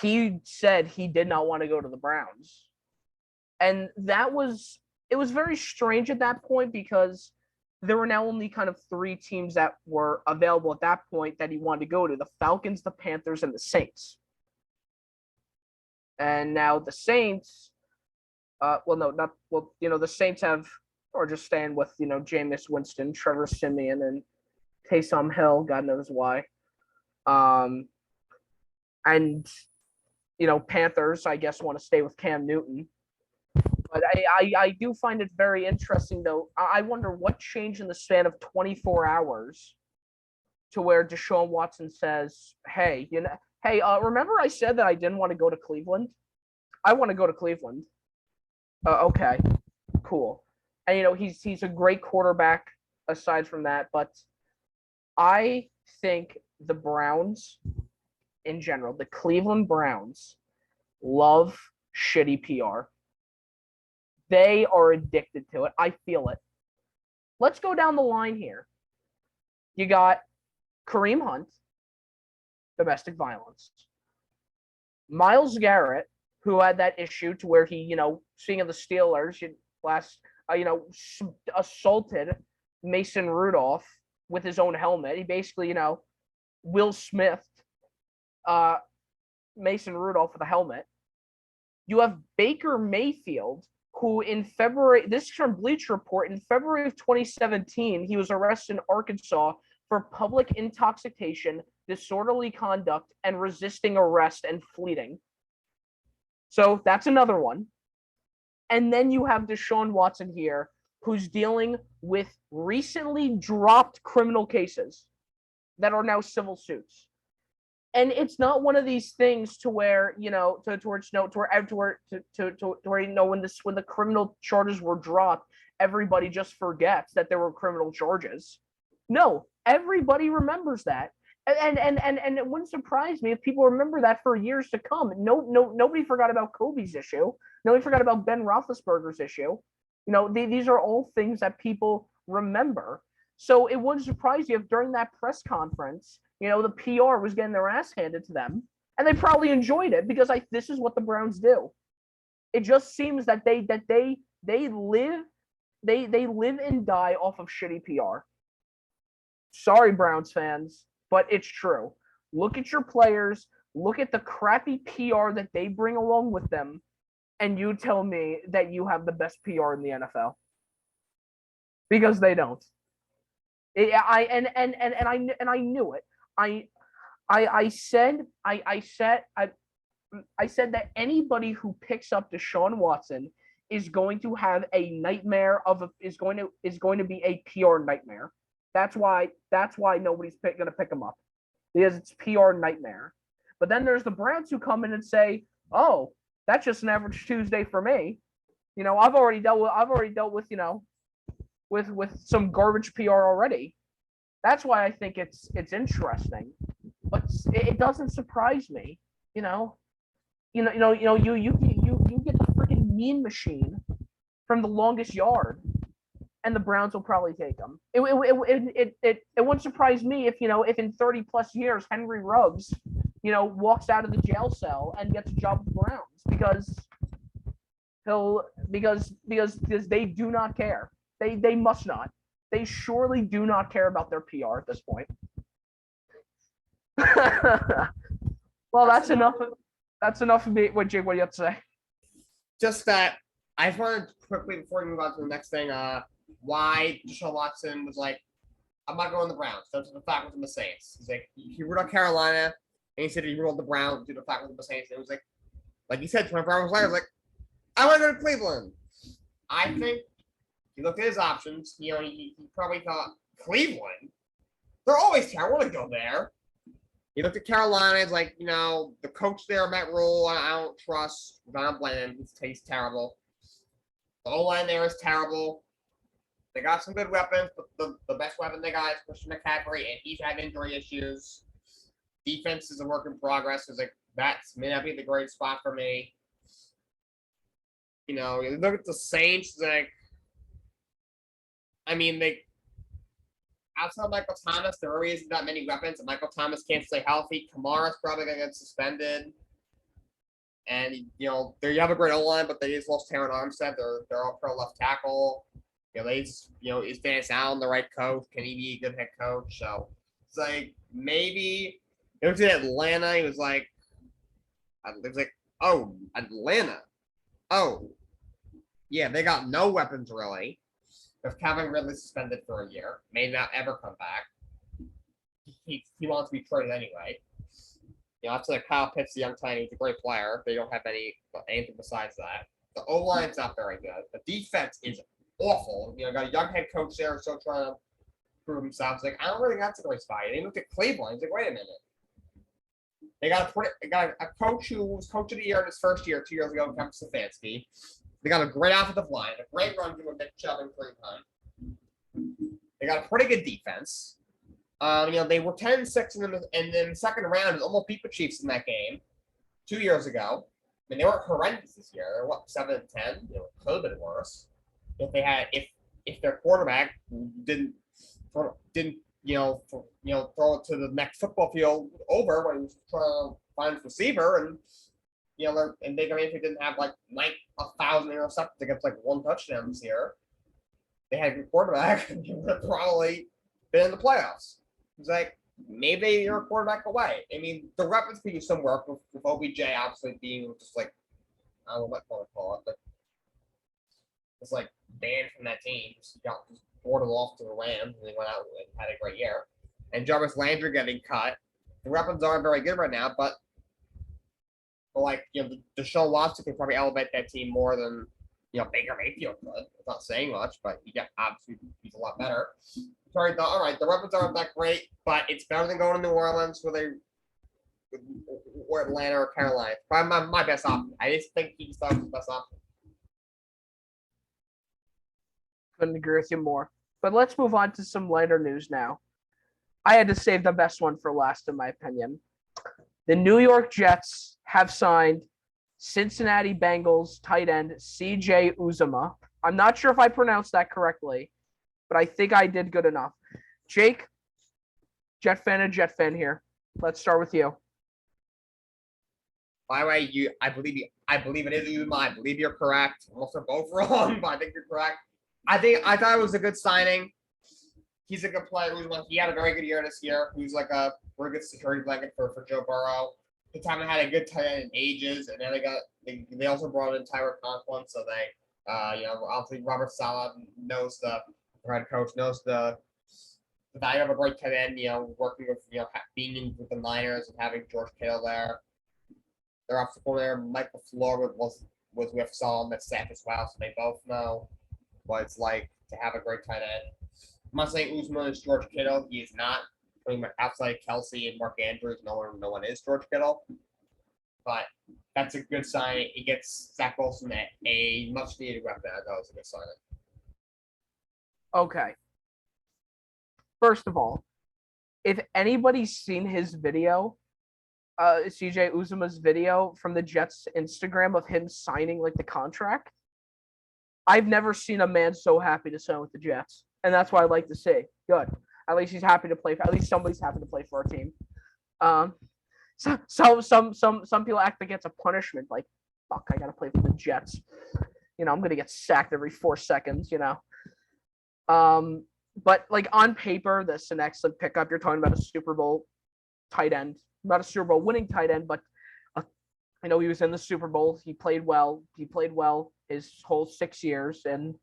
he said he did not want to go to the Browns. And it was very strange at that point because there were now only kind of 3 teams that were available at that point that he wanted to go to: the Falcons, the Panthers, and the Saints. And now the Saints, the Saints are just staying with, Jameis Winston, Trevor Siemian, and Taysom Hill, God knows why. And, Panthers, I guess, want to stay with Cam Newton. But I do find it very interesting, though. I wonder what changed in the span of 24 hours to where Deshaun Watson says, hey, remember I said that I didn't want to go to Cleveland? I want to go to Cleveland. Okay, cool. And, he's a great quarterback aside from that. But I think the Browns, in general, the Cleveland Browns, love shitty PR. They are addicted to it. I feel it. Let's go down the line here. You got Kareem Hunt, domestic violence. Myles Garrett, who had that issue to where he, seeing the Steelers assaulted Mason Rudolph with his own helmet. He basically, Will Smith, Mason Rudolph with a helmet. You have Baker Mayfield, who in February, this is from Bleacher Report, in February of 2017, he was arrested in Arkansas for public intoxication, disorderly conduct, and resisting arrest and fleeing. So that's another one. And then you have Deshaun Watson here, who's dealing with recently dropped criminal cases that are now civil suits. And it's not one of these things to where, when the criminal charges were dropped, everybody just forgets that there were criminal charges. No, everybody remembers that. And it wouldn't surprise me if people remember that for years to come. Nobody forgot about Kobe's issue. Nobody forgot about Ben Roethlisberger's issue. These are all things that people remember. So it wouldn't surprise you if during that press conference, the PR was getting their ass handed to them. And they probably enjoyed it because this is what the Browns do. It just seems that they live and die off of shitty PR. Sorry, Browns fans, but it's true. Look at your players, look at the crappy PR that they bring along with them, and you tell me that you have the best PR in the NFL. Because they don't. I knew it. I said that anybody who picks up Deshaun Watson is going to have a nightmare is going to be a PR nightmare. That's why nobody's going to pick him up, because it's PR nightmare. But then there's the Browns who come in and say, "Oh, that's just an average Tuesday for me." I've already dealt with with some garbage PR already. That's why I think it's interesting, but it doesn't surprise me. You get the freaking mean machine from the longest yard, and the Browns will probably take him. It wouldn't surprise me if if in 30 plus years Henry Ruggs walks out of the jail cell and gets a job with the Browns because they do not care. They must not. They surely do not care about their PR at this point. Well, that's enough. That's enough of me. What, Jake? What do you have to say? Just that I just wanted to quickly before we move on to the next thing. Why Deshaun Watson was like, I'm not going to the Browns. That's the fact with the Saints. He's like, he ruled out Carolina, and he said he ruled the Browns due to the fact with the Saints. And it was like you said, 24 hours later, like, I want to go to Cleveland. I think he looked at his options. He probably thought Cleveland. They're always terrible. I want to go there. He looked at Carolina. It's like, the coach there, Matt Rule, I don't trust. I don't blame him. He's terrible. The O-line there is terrible. They got some good weapons, but the best weapon they got is Christian McCaffrey, and he's had injury issues. Defense is a work in progress. It's like, that may not be the great spot for me. You look at the Saints, outside Michael Thomas, there really isn't that many weapons, and Michael Thomas can't stay healthy. Kamara's probably going to get suspended. And, there you have a great O-line, but they just lost Taron Armstead. They're all pro left tackle. Is Dennis Allen the right coach? Can he be a good head coach? So, it's like, maybe. He looked at Atlanta. He was like, oh, Atlanta. Oh, yeah, they got no weapons, really. If Calvin Ridley suspended for a year, may not ever come back. He wants to be traded anyway. After Kyle Pitts, the young tight end, he's a great player. They don't have anything besides that. The O-line's not very good. The defense is awful. Got a young head coach there, still trying to prove himself. It's like, I don't really think that's a great spot. They looked at Cleveland. It's like, wait a minute. They got a coach who was coach of the year in his first year 2 years ago, Kevin Stefanski. They got a great offensive line, a great run game with Nick Chubb and Kareem Hunt. They got a pretty good defense. They were 10-6 in the second round and almost beat the Chiefs in that game 2 years ago. They weren't horrendous this year. They're 7-10. It could have been worse if their quarterback didn't throw it to the next football field over when he was trying to find his receiver and. And Baker Mayfield didn't have 1,000 interceptions against one touchdown this year. They had a good quarterback, and he would have probably been in the playoffs. It's like, maybe you're a quarterback away. The weapons could use some work with OBJ obviously being just I don't know what to call it, but it's banned from that team. Just boarded off to the Rams, and they went out and had a great year. And Jarvis Landry getting cut. The weapons aren't very good right now, but Deshaun Watson could probably elevate that team more than Baker Mayfield could. It's not saying much, but obviously he's a lot better. Sorry, all right, the weapons aren't that great, but it's better than going to New Orleans or Atlanta or Carolina. It's probably my best option. I just think he's the best option. Couldn't agree with you more. But let's move on to some lighter news now. I had to save the best one for last, in my opinion. The New York Jets have signed Cincinnati Bengals tight end CJ Uzomah. I'm not sure if I pronounced that correctly, but I think I did good enough. Jake, Jet fan and Jet fan here. Let's start with you. By the way, I believe it is Uzuma. I believe you're correct. Almost are both wrong, but I think you're correct. I thought it was a good signing. He's a good player. He had a very good year this year. He's like a very good security blanket for Joe Burrow. The time had a good tight end in ages, and then they also brought in Tyler Conklin, so they obviously Robert Saleh knows the head coach knows the value of a great tight end. Working with being in with the Niners and having George Kittle there. Their offensive coordinator Mike LaFleur was with Solomon at staff as well, so they both know what it's like to have a great tight end. I'm not saying Uzman is George Kittle. He is not. Pretty much outside Kelsey and Mark Andrews, no one is George Kittle. But that's a good sign. It gets Zach Wilson a much needed weapon. I thought it was a good sign. Okay. First of all, if anybody's seen his video, CJ Uzuma's video from the Jets Instagram of him signing like the contract, I've never seen a man so happy to sign with the Jets. And that's what I like to see. Good. At least he's happy to play. At least somebody's happy to play for our team. Some people act like it's a punishment. Like, fuck, I gotta play for the Jets. I'm gonna get sacked every 4 seconds. But like on paper, this is an excellent pickup. You're talking about a Super Bowl tight end, not a Super Bowl winning tight end, but I know he was in the Super Bowl. He played well. He played well his whole 6 years in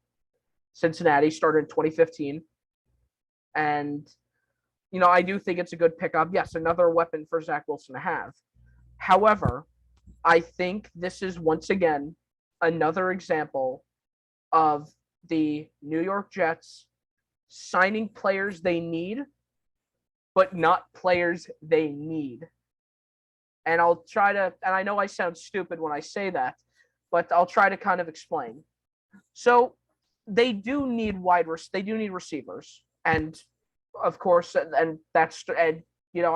Cincinnati. Started in 2015. And, I do think it's a good pickup. Yes, another weapon for Zach Wilson to have. However, I think this is once again another example of the New York Jets signing players they need, but not players they need. And I'll try to, and I know I sound stupid when I say that, but I'll try to kind of explain. So they do need receivers. And of course, I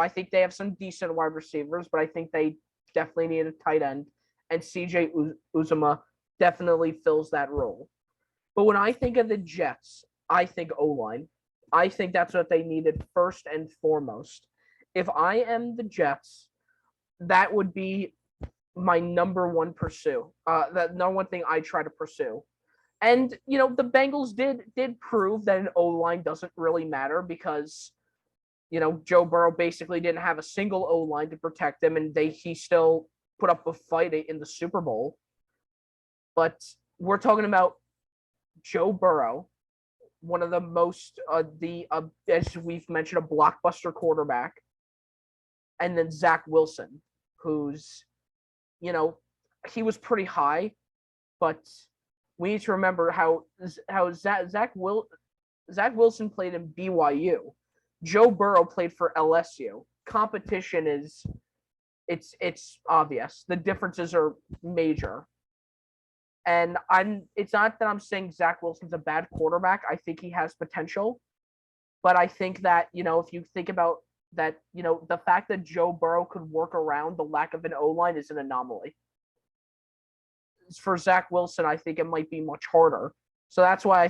think they have some decent wide receivers, but I think they definitely need a tight end. And CJ Uzuma definitely fills that role. But when I think of the Jets, I think O-line. I think that's what they needed first and foremost. If I am the Jets, that would be my number one pursue. That number one thing I try to pursue. And the Bengals did prove that an O-line doesn't really matter because Joe Burrow basically didn't have a single O-line to protect him, and he still put up a fight in the Super Bowl. But we're talking about Joe Burrow, one of the most as we've mentioned, a blockbuster quarterback, and then Zach Wilson, who's he was pretty high, but we need to remember how Zach Wilson played in BYU. Joe Burrow played for LSU. Competition is it's obvious. The differences are major. And it's not that I'm saying Zach Wilson's a bad quarterback. I think he has potential. But I think that, if you think about that, the fact that Joe Burrow could work around the lack of an O-line is an anomaly. For Zach Wilson, I think it might be much harder. So that's why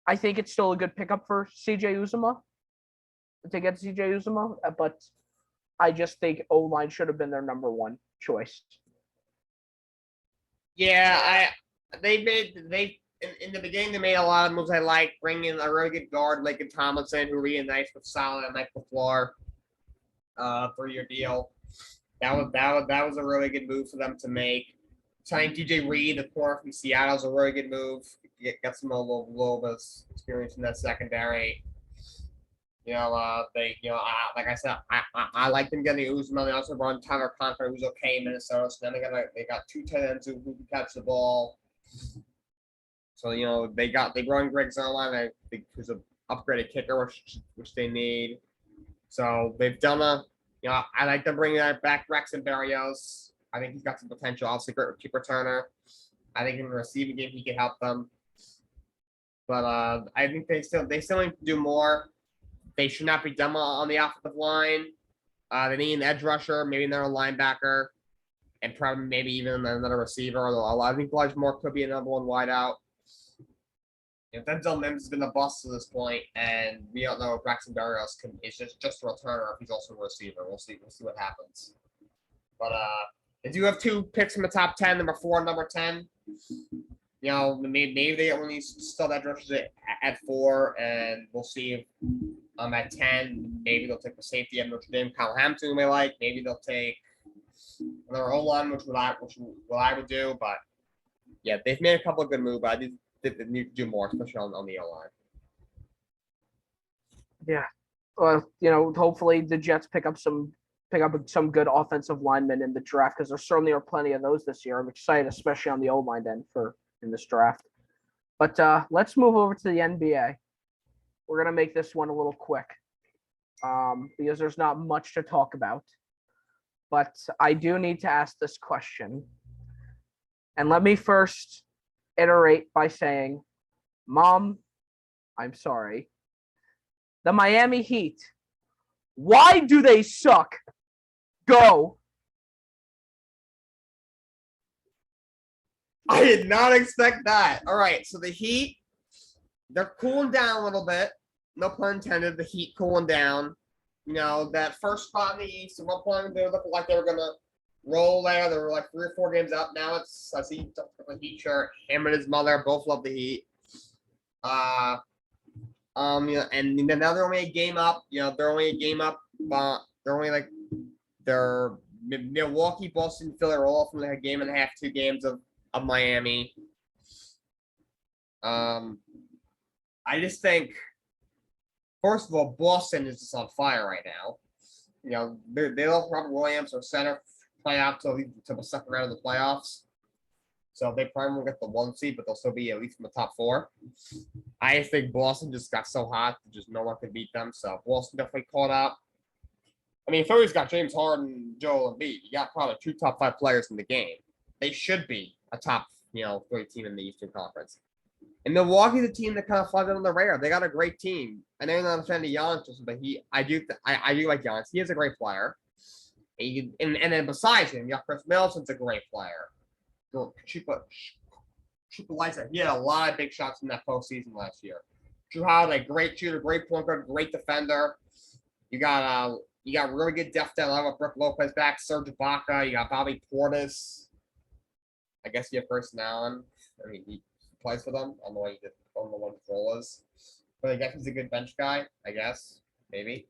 I think it's still a good pickup for CJ Uzuma to get CJ Uzuma, but I just think O-line should have been their number one choice. Yeah, in the beginning they made a lot of moves I like, bringing in a really good guard, Laken Tomlinson, who reunites with Saleh and Mike LaFleur, 3-year deal. That was a really good move for them to make. Signing DJ Reed, the corner from Seattle, is a really good move. Get some a little bit of experience in that secondary. Like I said, I like them getting Uzman. They also brought in Tyler Conklin, who's okay in Minnesota. So then they got 2 tight ends who can catch the ball. So they brought in Greg Zuerlein, who's an upgraded kicker, which they need. So they've done I like them bringing back Braxton Berrios. I think he's got some potential. Obviously, great keep returner. I think in the receiving game he can help them. But I think they still need to do more. They should not be dumb on the offensive line. They need an edge rusher, maybe another linebacker, and probably maybe even another receiver. Although I think Elijah Moore could be a number one wideout. Denzel Mims has been a bust to this point, and we don't know if Braxton Berrios is just a returner if he's also a receiver. We'll see what happens. But If you have 2 picks in the top 10, number 4 and number 10, maybe they get one of these stud edge rushers at 4, and we'll see if at 10, maybe they'll take the safety at Notre Dame, Kyle Hamilton, who may like. Maybe they'll take another O-line, which I would do. But yeah, they've made a couple of good moves. But I think they need to do more, especially on the O-line. Yeah. Well, hopefully the Jets pick up some good offensive linemen in the draft, because there certainly are plenty of those this year. I'm excited, especially on the O-line end in this draft. But let's move over to the NBA. We're gonna make this one a little quick, because there's not much to talk about. But I do need to ask this question. And let me first iterate by saying, Mom, I'm sorry. The Miami Heat, why do they suck? Go. I did not expect that. All right, so the Heat, they're cooling down a little bit. No pun intended. The Heat cooling down. That first spot in the East, at one point they looked like they were gonna roll there. They were like 3 or 4 games up. Now I see the Heat shirt. Him and his mother both love the Heat. And now they're only a game up. They're only a game up. They're only they're Milwaukee, Boston, Philly are all from like a game and a half, 2 games of Miami. I just think, first of all, Boston is just on fire right now. They'll probably Williams or center play out to the second round of the playoffs. So they probably won't get the 1 seed, but they'll still be at least in the top 4. I think Boston just got so hot that just no one could beat them. So Boston definitely caught up. I mean, Philly's got James Harden, Joel Embiid. You got probably 2 top 5 players in the game. They should be a top, 3 team in the Eastern Conference. And Milwaukee's a team that kind of flies under the radar. They got a great team. And they're not a fan of Giannis, but I do like Giannis. He is a great player. And then besides him, you got Chris Middleton's a great player. Shoot the lights out. He had a lot of big shots in that postseason last year. Jrue Holiday, great shooter, great point guard, great defender. You got really good depth down level with Brook Lopez back, Serge Ibaka. You got Bobby Portis. I guess you have Grayson Allen. I mean, he plays for them. I don't know what his role is, but I guess he's a good bench guy. I guess maybe.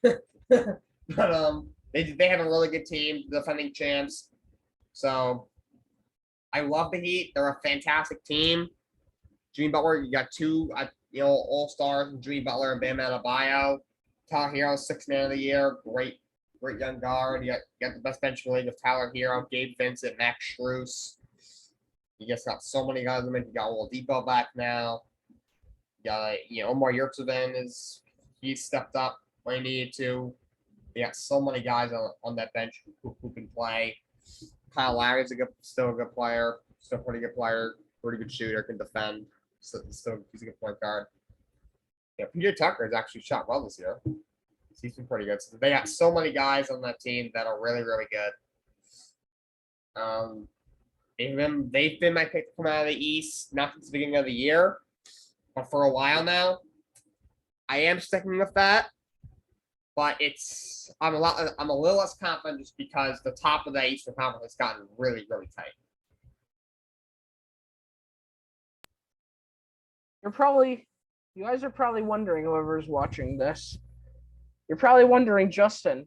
But they have a really good team, defending champs. So I love the Heat. They're a fantastic team. Jimmy Butler, you got 2 all-stars, Jimmy Butler and Bam Adebayo. Tyler Hero, 6th man of the year. Great young guard. You got the best bench in the league with Tyler Hero, Gabe Vincent, Max Strus. You just got so many guys in the. You got Oladipo back now. You got Omar Yurtseven he's stepped up when he needed to. You got so many guys on that bench who can play. Kyle Lowry's still a good player, still a pretty good player, pretty good shooter, can defend. Still he's a good point guard. Yeah, PJ Tucker has actually shot well this year. He's been pretty good. So they got so many guys on that team that are really, really good. They've been my pick to come out of the East, not since the beginning of the year, but for a while now. I am sticking with that, but I'm a little less confident just because the top of the Eastern Conference has gotten really, really tight. You guys are probably wondering, whoever's watching this, you're probably wondering, Justin,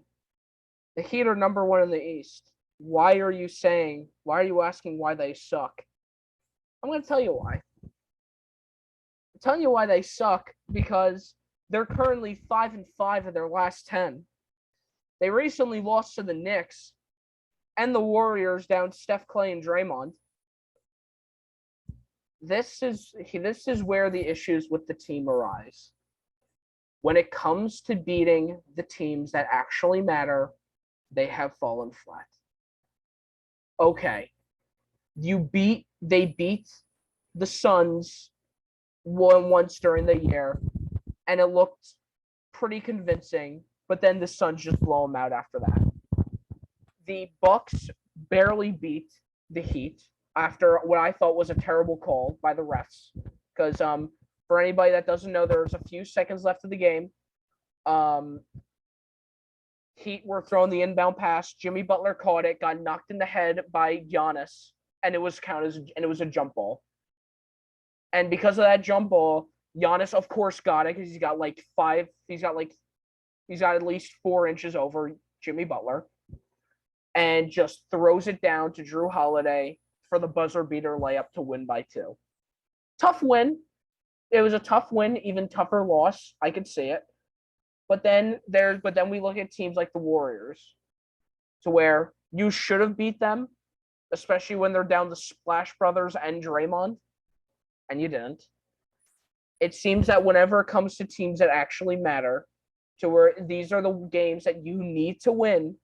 the Heat are number 1 in the East. Why are you asking why they suck? I'm going to tell you why. I'm telling you why they suck because they're currently 5-5 in their last 10. They recently lost to the Knicks and the Warriors down Steph, Clay, and Draymond. This is where the issues with the team arise. When it comes to beating the teams that actually matter, they have fallen flat. Okay, they beat the Suns once during the year, and it looked pretty convincing, but then the Suns just blow them out after that. The Bucks barely beat the Heat after what I thought was a terrible call by the refs. Because for anybody that doesn't know, there's a few seconds left of the game. Heat were throwing the inbound pass. Jimmy Butler caught it, got knocked in the head by Giannis, and it was counted as, and it was a jump ball. And because of that jump ball, Giannis, of course, got it because he's got at least 4 inches over Jimmy Butler, and just throws it down to Drew Holiday for the buzzer beater layup to win by 2. Tough win. It was a tough win, even tougher loss. I could see it. But then we look at teams like the Warriors, to where you should have beat them, especially when they're down to Splash Brothers and Draymond, and you didn't. It seems that whenever it comes to teams that actually matter, to where these are the games that you need to win,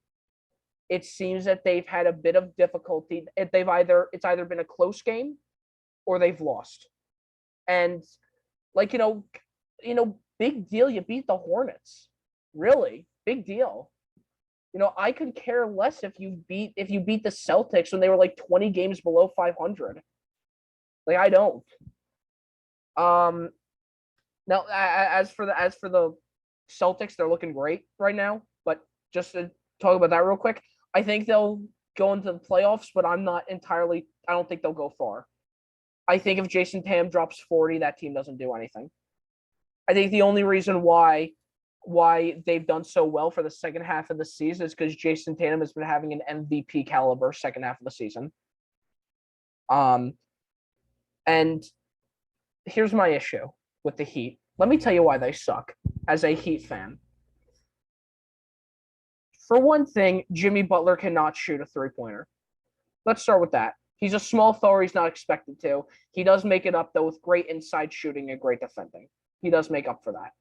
it seems that they've had a bit of difficulty. It's either been a close game or they've lost. And big deal. You beat the Hornets. Really, big deal. I could care less if you beat the Celtics when they were like 20 games below 500. Like, I don't. Now as for the Celtics, they're looking great right now. But just to talk about that real quick, I think they'll go into the playoffs, but I don't think they'll go far. I think if Jason Tatum drops 40, that team doesn't do anything. I think the only reason why they've done so well for the second half of the season is because Jason Tatum has been having an MVP caliber second half of the season. And here's my issue with the Heat. Let me tell you why they suck as a Heat fan. For one thing, Jimmy Butler cannot shoot a three-pointer. Let's start with that. He's a small forward. He's not expected to. He does make it up, though, with great inside shooting and great defending. He does make up for that.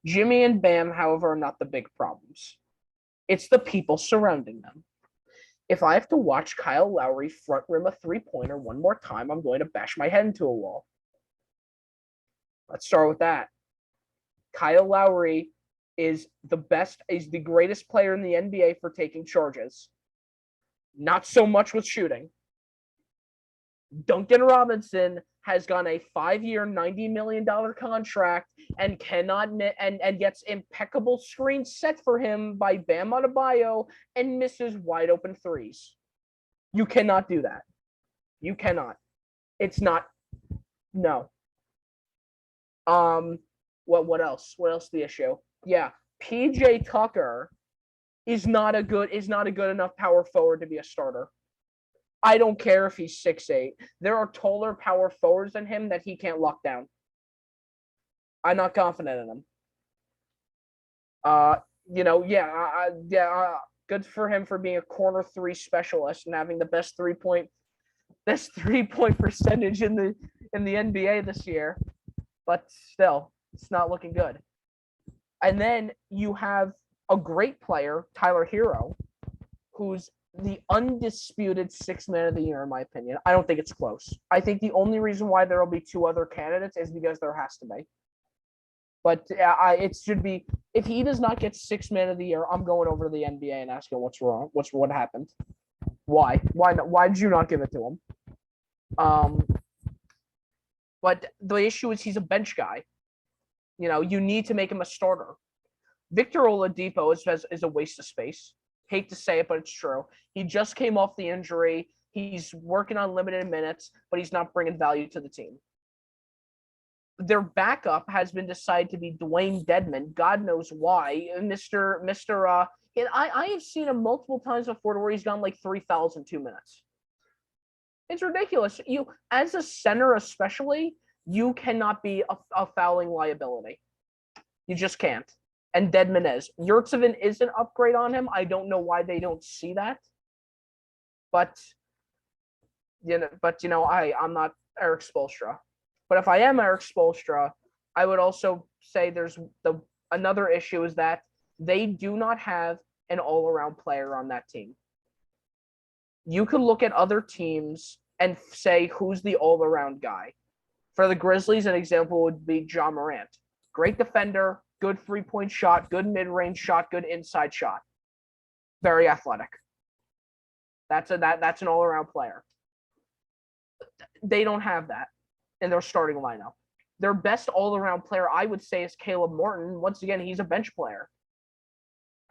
Jimmy and Bam, however, are not the big problems. It's the people surrounding them. If I have to watch Kyle Lowry front rim a three-pointer one more time, I'm going to bash my head into a wall. Let's start with that. Kyle Lowry is the greatest player in the NBA for taking charges. Not so much with shooting. Duncan Robinson has got a 5-year, $90 million contract and gets impeccable screens set for him by Bam Adebayo and misses wide open threes. You cannot do that. You cannot. It's not. No. What else? What else is the issue? Yeah, PJ Tucker is not a good enough power forward to be a starter. I don't care if he's 6'8". There are taller power forwards than him that he can't lock down. I'm not confident in him. Good for him for being a corner 3 specialist and having the best three-point percentage in the NBA this year. But still, it's not looking good. And then you have a great player, Tyler Hero, who's the undisputed 6th man of the year, in my opinion. I don't think it's close. I think the only reason why there will be 2 other candidates is because there has to be. But it should be, if he does not get 6th man of the year, I'm going over to the NBA and asking what's wrong. What happened? Why? Why did you not give it to him? But the issue is he's a bench guy. You need to make him a starter. Victor Oladipo is a waste of space. Hate to say it, but it's true. He just came off the injury. He's working on limited minutes, but he's not bringing value to the team. Their backup has been decided to be Dwayne Dedman. God knows why. I have seen him multiple times before where he's gone like 3 fouls in 2 minutes. It's ridiculous. You, as a center especially, you cannot be a fouling liability. You just can't. And Dedman is. Yurtseven is an upgrade on him. I don't know why they don't see that. But I'm not Eric Spoelstra. But if I am Eric Spoelstra, I would also say there's another issue is that they do not have an all-around player on that team. You could look at other teams and say who's the all-around guy. For the Grizzlies, an example would be Ja Morant. Great defender, good three-point shot, good mid-range shot, good inside shot. Very athletic. That's an all-around player. They don't have that in their starting lineup. Their best all-around player, I would say, is Caleb Martin. Once again, he's a bench player.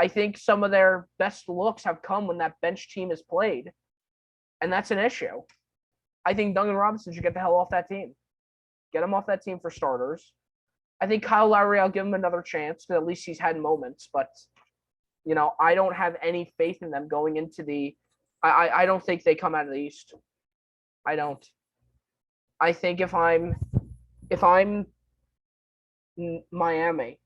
I think some of their best looks have come when that bench team has played, and that's an issue. I think Duncan Robinson should get the hell off that team. Get him off that team for starters. I think Kyle Lowry, I'll give him another chance because at least he's had moments, but I don't have any faith in them going into the. I don't think they come out of the East. I don't. I think if I'm Miami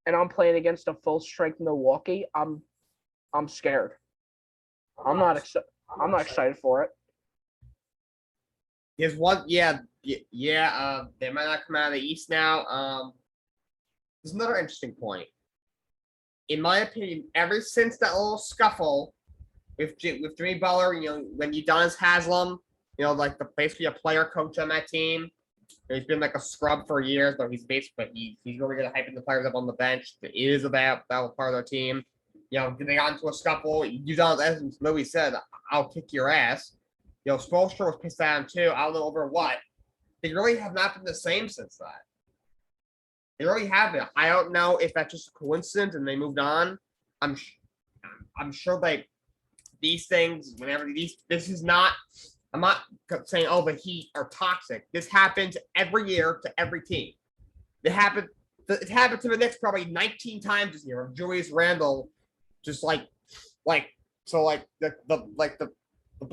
and I'm playing against a full strength Milwaukee, I'm scared. I'm not excited for it. There's one, yeah. They might not come out of the East now. There's another interesting point. In my opinion, ever since that little scuffle with Jimmy Butler, when Udonis Haslam, like basically a player coach on that team. He's been like a scrub for years, but he's basically he's really good at hyping the players up on the bench. It is about part of their team. They got into a scuffle. Udonis, as Louis said, I'll kick your ass. Spoelstra was pissed at him too. I don't know over what. They really have not been the same since that. They really haven't. I don't know if that's just a coincidence and they moved on. I'm sure these things, this is not. I'm not saying, the Heat are toxic. This happens every year to every team. It happened to the Knicks probably 19 times this year. Julius Randle, just the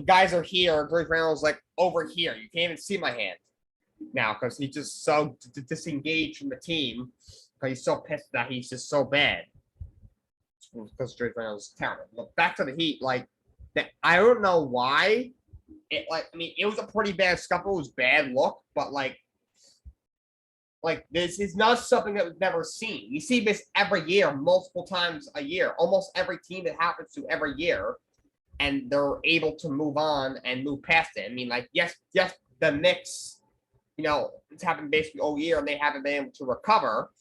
guys are here. Julius Randle's like over here. You can't even see my hand now because he's just so disengaged from the team because he's so pissed that he's just so bad. Because Julius Randle's terrible. But back to the Heat, I don't know why. It was a pretty bad scuffle. It was bad look, but this is not something that was never seen. You see this every year, multiple times a year. Almost every team it happens to every year, and they're able to move on and move past it. Yes, the Knicks, it's happened basically all year, and they haven't been able to recover.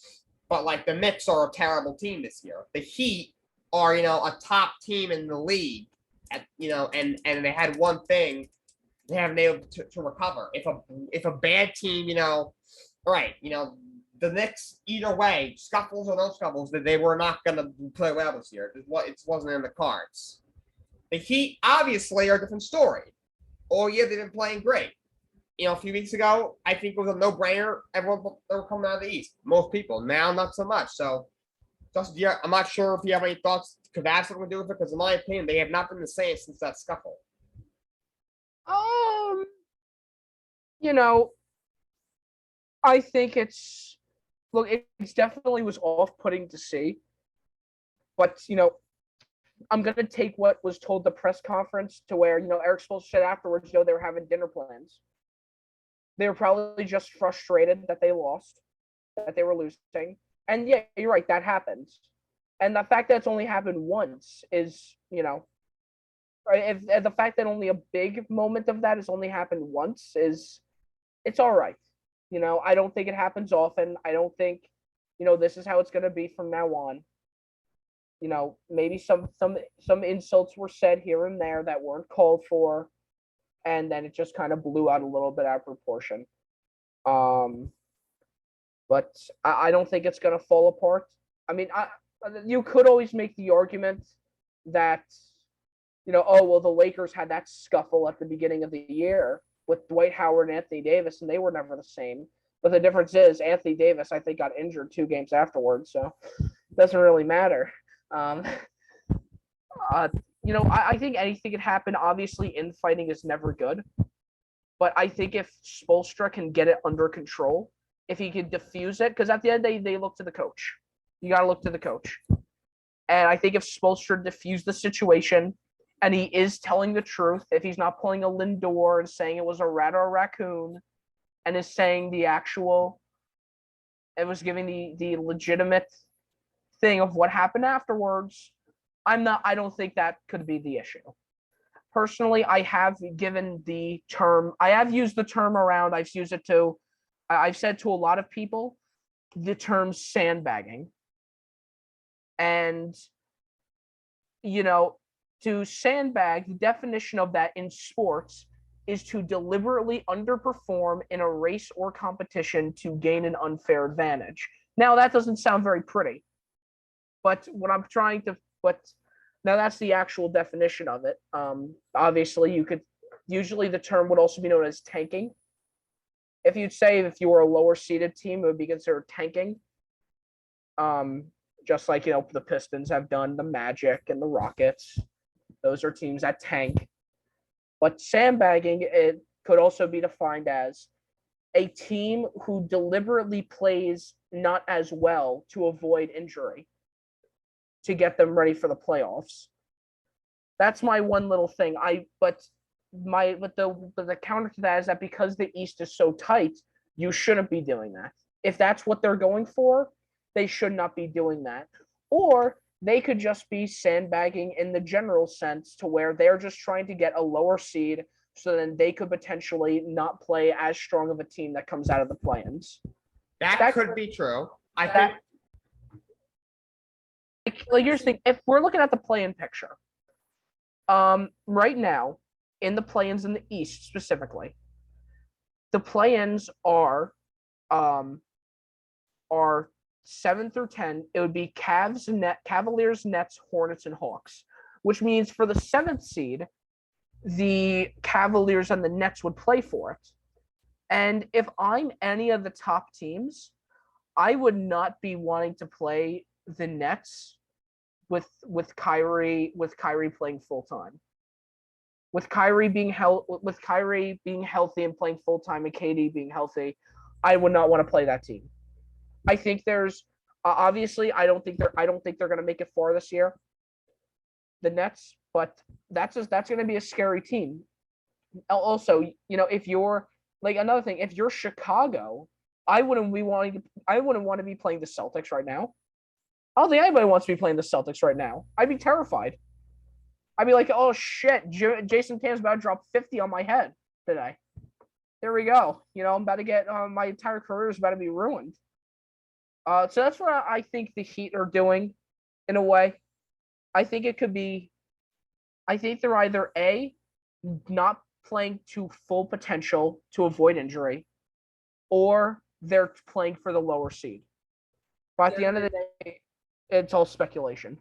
But the Knicks are a terrible team this year. The Heat are, a top team in the league. And they had one thing, they haven't been able to recover. If a bad team, all right, the Knicks, either way, scuffles or no scuffles, that they were not going to play well this year. It wasn't in the cards. The Heat obviously are a different story. All year they've been playing great. A few weeks ago, I think it was a no-brainer. Everyone they were coming out of the East. Most people. Now, not so much. So, I'm not sure if you have any thoughts. Could that have something to do with it? Because in my opinion, they have not been the same since that scuffle. I think it's definitely was off-putting to see, but I'm gonna take what was told the press conference to where Erik Spoelstra said afterwards, they were having dinner plans. They were probably just frustrated that they lost, that they were losing, and yeah, you're right, that happens. And the fact that it's only happened once is, if the fact that only a big moment of that has only happened once it's all right. I don't think it happens often. I don't think, this is how it's going to be from now on. Maybe some insults were said here and there that weren't called for, and then it just kind of blew out a little bit out of proportion. But I don't think it's going to fall apart. You could always make the argument that, the Lakers had that scuffle at the beginning of the year with Dwight Howard and Anthony Davis, and they were never the same. But the difference is Anthony Davis, I think, got injured 2 games afterwards, so it doesn't really matter. I think anything can happen. Obviously, infighting is never good. But I think if Spoelstra can get it under control, if he can diffuse it, because at the end of the day, they look to the coach. You got to look to the coach. And I think if Spoelstra diffused the situation and he is telling the truth, if he's not pulling a Lindor and saying it was a rat or a raccoon and is saying the actual, it was giving the legitimate thing of what happened afterwards, I don't think that could be the issue. Personally, I have used the term around, I've said to a lot of people, the term sandbagging. And, to sandbag, the definition of that in sports is to deliberately underperform in a race or competition to gain an unfair advantage. Now, that doesn't sound very pretty. But what I'm trying to, but now that's the actual definition of it. Obviously, you could usually the term would also be known as tanking. If you'd say if you were a lower seeded team, it would be considered tanking. Just like the Pistons have done, the Magic and the Rockets. Those are teams that tank. But sandbagging, it could also be defined as a team who deliberately plays not as well to avoid injury to get them ready for the playoffs. That's my one little thing. But the counter to that is that because the East is so tight, you shouldn't be doing that. If that's what they're going for, they should not be doing that. Or they could just be sandbagging in the general sense to where they're just trying to get a lower seed so then they could potentially not play as strong of a team that comes out of the play-ins. That could be true. I think. Like here's the thing, if we're looking at the play-in picture, right now, in the play-ins in the East specifically, the play-ins are 7 through 10. It would be Cavaliers, Nets, Hornets, and Hawks, which means for the 7th seed, the Cavaliers and the Nets would play for it. And if I'm any of the top teams, I would not be wanting to play the Nets with Kyrie playing full time. With Kyrie being healthy and playing full time, and KD being healthy, I would not want to play that team. I think there's obviously I don't think they're going to make it far this year, the Nets, but that's going to be a scary team. Also, if you're like another thing, if you're Chicago, I wouldn't want to be playing the Celtics right now. I don't think anybody wants to be playing the Celtics right now. I'd be terrified. I'd be like, oh shit, Jason Tatum's about to drop 50 on my head today. There we go. I'm about to get my entire career is about to be ruined. So that's what I think the Heat are doing, in a way. I think they're either A, not playing to full potential to avoid injury, or they're playing for the lower seed. But at the end of the day, it's all speculation.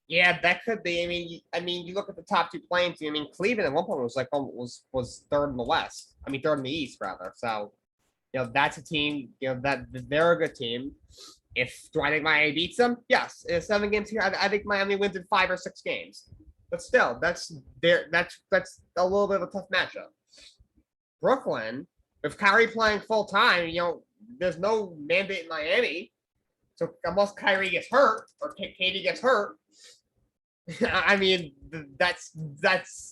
Yeah, that could be. I mean, you look at the top 2 playing teams. I mean, Cleveland at one point was was third in the West. I mean, third in the East rather. So, that's a team. That they're a good team. Do I think Miami beats them? Yes. In 7 games here, I think Miami wins in 5 or 6 games. But still, that's a little bit of a tough matchup. Brooklyn, with Kyrie playing full time, there's no mandate in Miami. So unless Kyrie gets hurt or KD gets hurt, I mean that's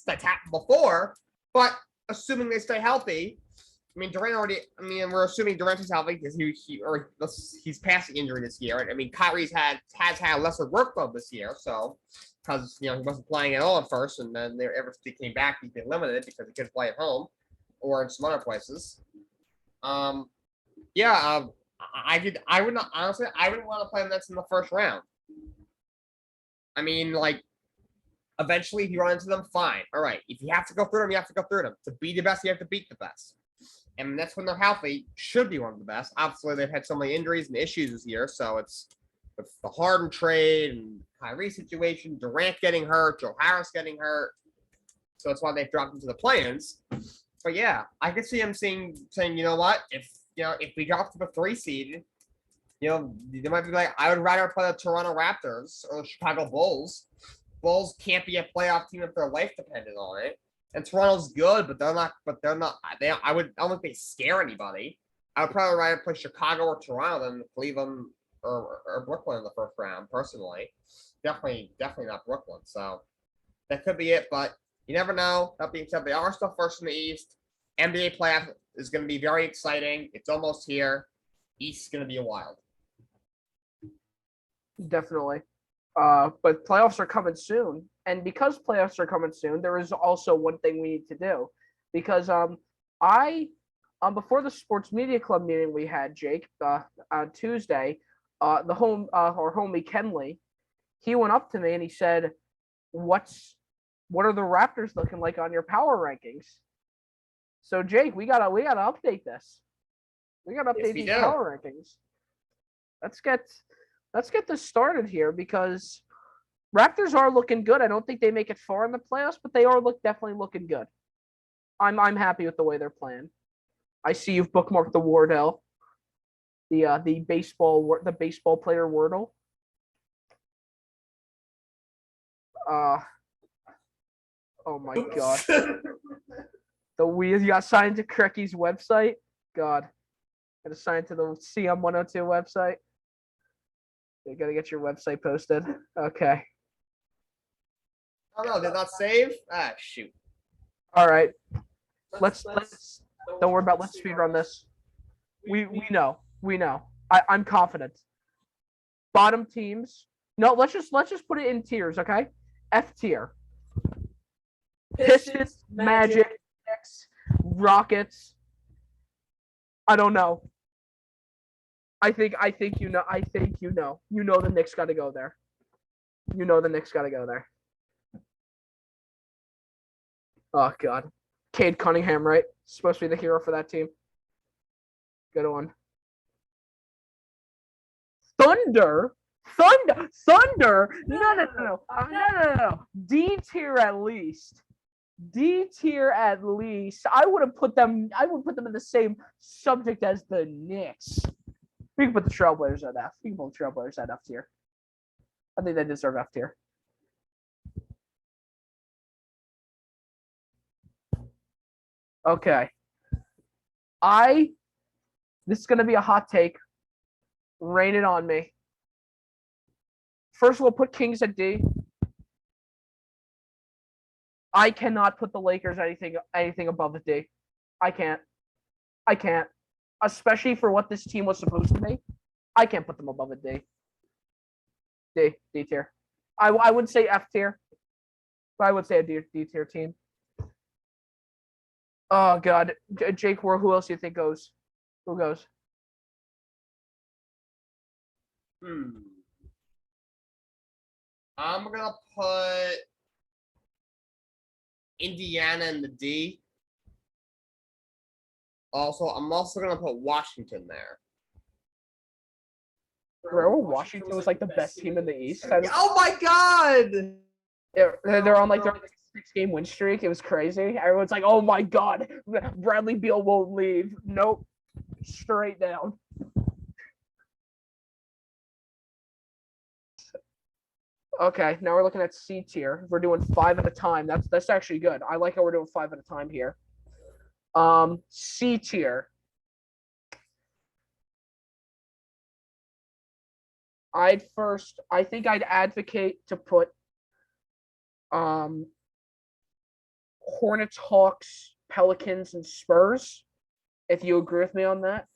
happened before. But assuming they stay healthy, I mean Durant already. I mean we're assuming Durant is healthy because he's passing injury this year. I mean Kyrie's has had lesser workload this year, so because he wasn't playing at all at first, and then ever since he came back, he's been limited because he couldn't play at home or in some other places. I would not honestly. I wouldn't want to play the Nets in the first round. I mean, eventually, if you run into them, fine. All right. If you have to go through them, you have to go through them. To be the best, you have to beat the best. And that's when they're healthy. Should be one of the best. Obviously, they've had so many injuries and issues this year, so it's with the Harden trade and Kyrie situation, Durant getting hurt, Joe Harris getting hurt. So that's why they've dropped into the play-ins. But yeah, I could see him saying, you know what, if we drop to the 3 seed, they might be like, I would rather play the Toronto Raptors or the Chicago Bulls. Bulls can't be a playoff team if their life depended on it. And Toronto's good, but they're not. I don't think they scare anybody. I would probably rather play Chicago or Toronto than Cleveland or Brooklyn in the first round. Personally, definitely not Brooklyn. So that could be it, but you never know. That being said, they are still first in the East. NBA playoff is going to be very exciting. It's almost here. East is going to be a wild. Definitely. But playoffs are coming soon. And because playoffs are coming soon, there is also one thing we need to do. Because before the Sports Media Club meeting we had, Jake, on Tuesday, our homie Kenley, he went up to me and he said, what are the Raptors looking like on your power rankings? So Jake, we gotta update this. We gotta update these power rankings. let's get this started here because Raptors are looking good. I don't think they make it far in the playoffs, but they are definitely looking good. I'm happy with the way they're playing. I see you've bookmarked the Wardell, the baseball player Wardle. Oh my god. You got signed to Crecky's website? God. Got to sign to the CM102 website. You gotta get your website posted. Okay. Oh no, did not save? Ah, shoot. All right. Let's don't worry about let's speedrun this. We know. I'm confident. Bottom teams. No, let's just put it in tiers, okay? F tier. Pistons, Magic, Knicks, Rockets. I don't know. I think you know. You know the Knicks got to go there. You know the Knicks got to go there. Oh god, Cade Cunningham, right? Supposed to be the hero for that team. Good one. Thunder. No. D tier at least. I would put them in the same subject as the Knicks. We can put the Trailblazers at F. We can put the Trailblazers at F tier. I think they deserve F tier. Okay. This is gonna be a hot take. Rain it on me. First, we'll put Kings at D. I cannot put the Lakers anything above a D. I can't. Especially for what this team was supposed to be. I can't put them above a D. D tier. I wouldn't say F tier, but I would say a D tier team. Oh god, Jake, who else do you think goes? Who goes? I'm gonna put Indiana in the D. I'm also gonna put Washington there. Remember Washington was like the best team in the East? Oh my god! They're on like their 6-game win streak. It was crazy. Everyone's like, "Oh my god, Bradley Beal won't leave." Nope, straight down. Okay, now we're looking at C tier. We're doing 5 at a time. That's actually good. I like how we're doing 5 at a time here. C tier. I think I'd advocate to put Hornets, Hawks, Pelicans, and Spurs. If you agree with me on that.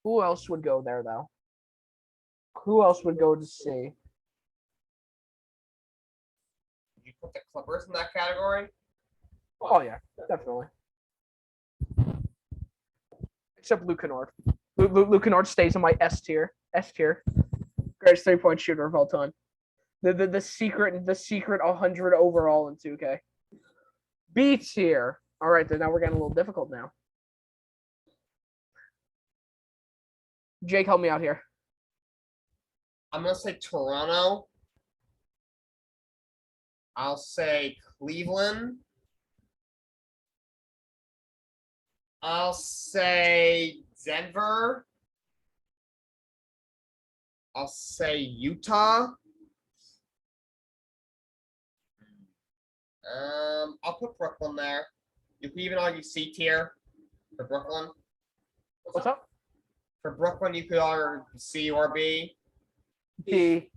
Who else would go there though? Who else would go to C? Did you put the Clippers in that category? Oh yeah, definitely. Except Luke Kennard. Luke Kennard stays in my S tier. Greatest 3-point shooter of all time. The secret 100 overall in 2K. B tier. All right, then now we're getting a little difficult now. Jake, help me out here. I'm gonna say Toronto. I'll say Cleveland. I'll say Denver. I'll say Utah. I'll put Brooklyn there. You can even argue C tier for Brooklyn. What's up? For Brooklyn, you could argue C or B. B.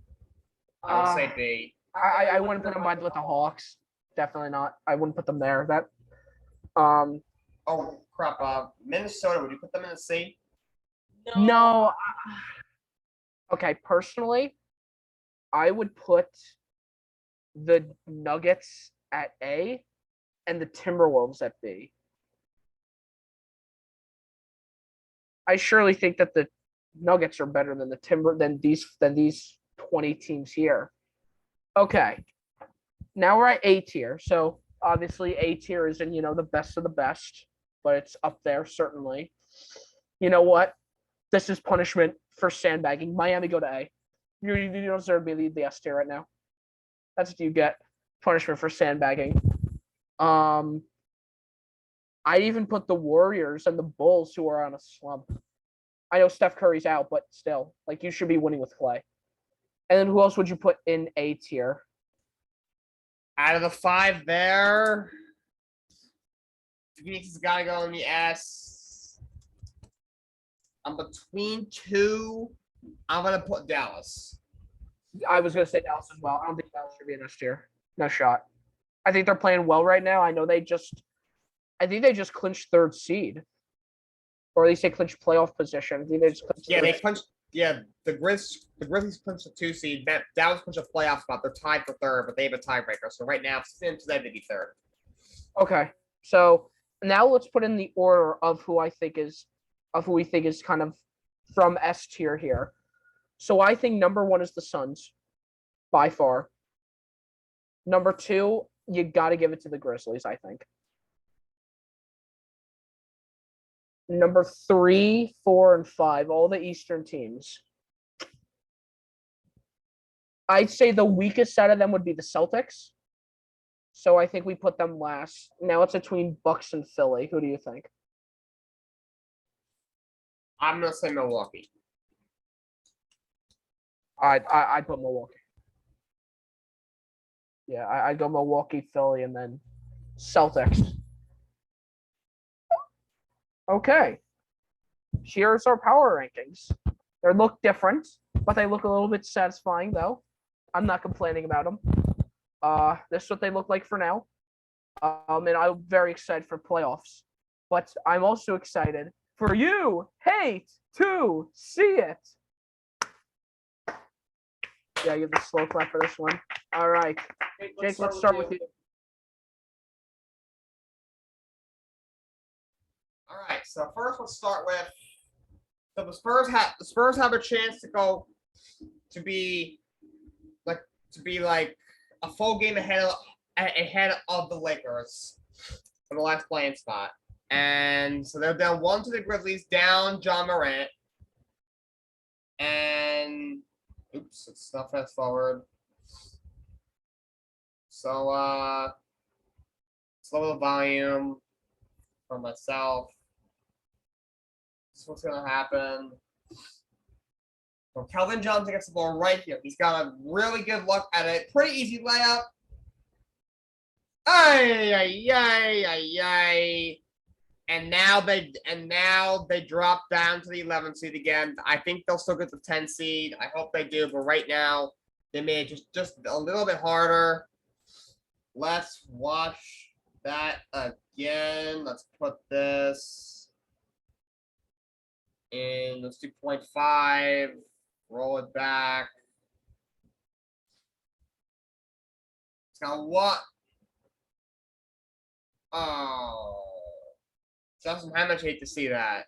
I would say B. I wouldn't put them with the Hawks. Definitely not. I wouldn't put them there. Oh crap! Minnesota. Would you put them in the C? No. Okay, personally, I would put the Nuggets at A and the Timberwolves at B. I surely think that the Nuggets are better than than these 20 teams here. Okay. Now we're at A tier. So obviously A tier isn't, the best of the best, but it's up there certainly. You know what? This is punishment for sandbagging. Miami, go to A. You don't deserve to be the S tier right now. That's what you get. Punishment for sandbagging. I'd even put the Warriors and the Bulls, who are on a slump. I know Steph Curry's out, but still, like, you should be winning with Clay. And then who else would you put in A tier? Out of the 5 there, Phoenix has got to go in the S. I'm between 2. I'm going to put Dallas. I was going to say Dallas as well. I don't think Dallas should be in S tier. No shot. I think they're playing well right now. I think they just clinched 3rd seed. Or at least they clinched playoff position. I think they just clinched they clinched. Yeah, the Grizzlies clinched a 2 seed. Dallas clinched a playoff spot. They're tied for 3rd, but they have a tiebreaker. So right now, since they'd be 3rd. Okay, so now let's put in the order of who we think is kind of from S tier here. So I think number 1 is the Suns, by far. Number 2, you got to give it to the Grizzlies, I think. Number 3, 4, and 5, all the Eastern teams. I'd say the weakest out of them would be the Celtics. So I think we put them last. Now it's between Bucks and Philly. Who do you think? I'm gonna say Milwaukee. I'd put Milwaukee. Yeah, I'd go Milwaukee, Philly, and then Celtics. Okay. Here's our power rankings. They look different, but they look a little bit satisfying, though. I'm not complaining about them. This is what they look like for now. And I'm very excited for playoffs. But I'm also excited for you, hate, to see it. Yeah, give the slow clap for this one. All right. Jake, let's start with you. All right, so first let's start with the Spurs have a chance to go to be like a full game ahead of the Lakers for the last playing spot. And so they're down 1 to the Grizzlies, down John Morant. And oops, it's not fast forward. So slow the volume for myself. This is what's gonna happen. So Calvin Johnson gets the ball right here. He's got a really good look at it. Pretty easy layup. Ay. And now they drop down to the 11th seed again. I think they'll still get the 10 seed. I hope they do, but right now they made it just a little bit harder. Let's watch that again. Let's put this in the 2.5. Roll it back. It's got what? Oh. Justin, how much hate to see that?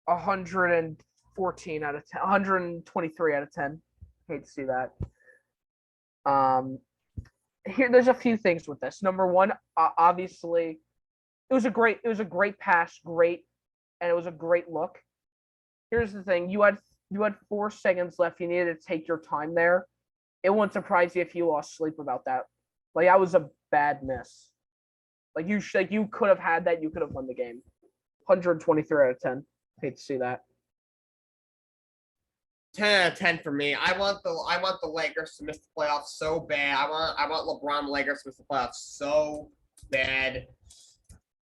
114 out of 10. 123 out of 10. Hate to see that. There's a few things with this. Number 1, obviously, it was a great pass, and it was a great look. Here's the thing: you had 4 seconds left. You needed to take your time there. It wouldn't surprise you if you lost sleep about that. Like, that was a bad miss. Like, you could have had that. You could have won the game. 123 out of 10. Hate to see that. 10 out of 10 for me. I want the Lakers to miss the playoffs so bad. I want LeBron Lakers to miss the playoffs so bad.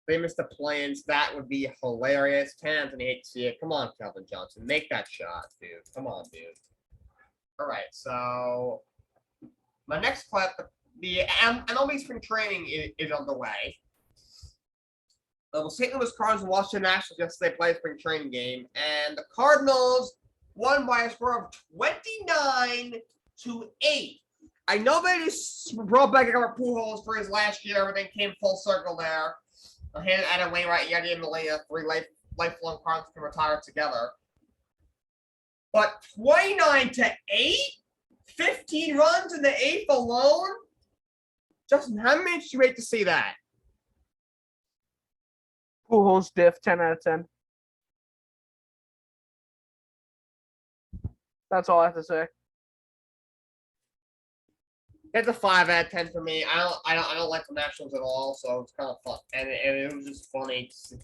They missed the plans. That would be hilarious. 10 out of 10. Hate to see it. Come on, Calvin Johnson. Make that shot, dude. Come on, dude. All right, so my next clip, the MLB spring training is underway. The St. Louis Cardinals and Washington Nationals yesterday played a spring training game, and the Cardinals won by a score of 29-8. I know they just brought back Albert Pujols for his last year. Everything came full circle there. I handed Adam Wainwright, Yadi, and Malaya 3 lifelong Cardinals can retire together. But 29-8 15 runs in the eighth alone? Justin, how many did you wait to see that? Pujols diff 10 out of 10. That's all I have to say. It's a 5 out of 10 for me. I don't like the Nationals at all, so it's kind of fun. And it was just funny to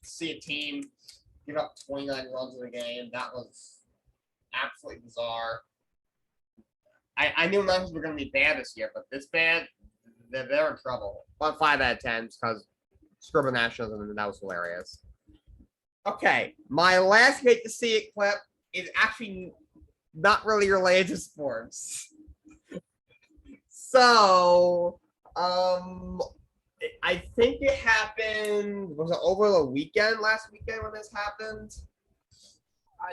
see a team give up 29 runs in a game. That was absolutely bizarre. I knew Nationals were going to be bad this year, but this bad, they're in trouble. But 5 out of 10 because screw the Nationals, and that was hilarious. Okay, my last hate to see it clip is actually not really related to sports. So, I think it happened. Was it over the weekend? Last weekend when this happened?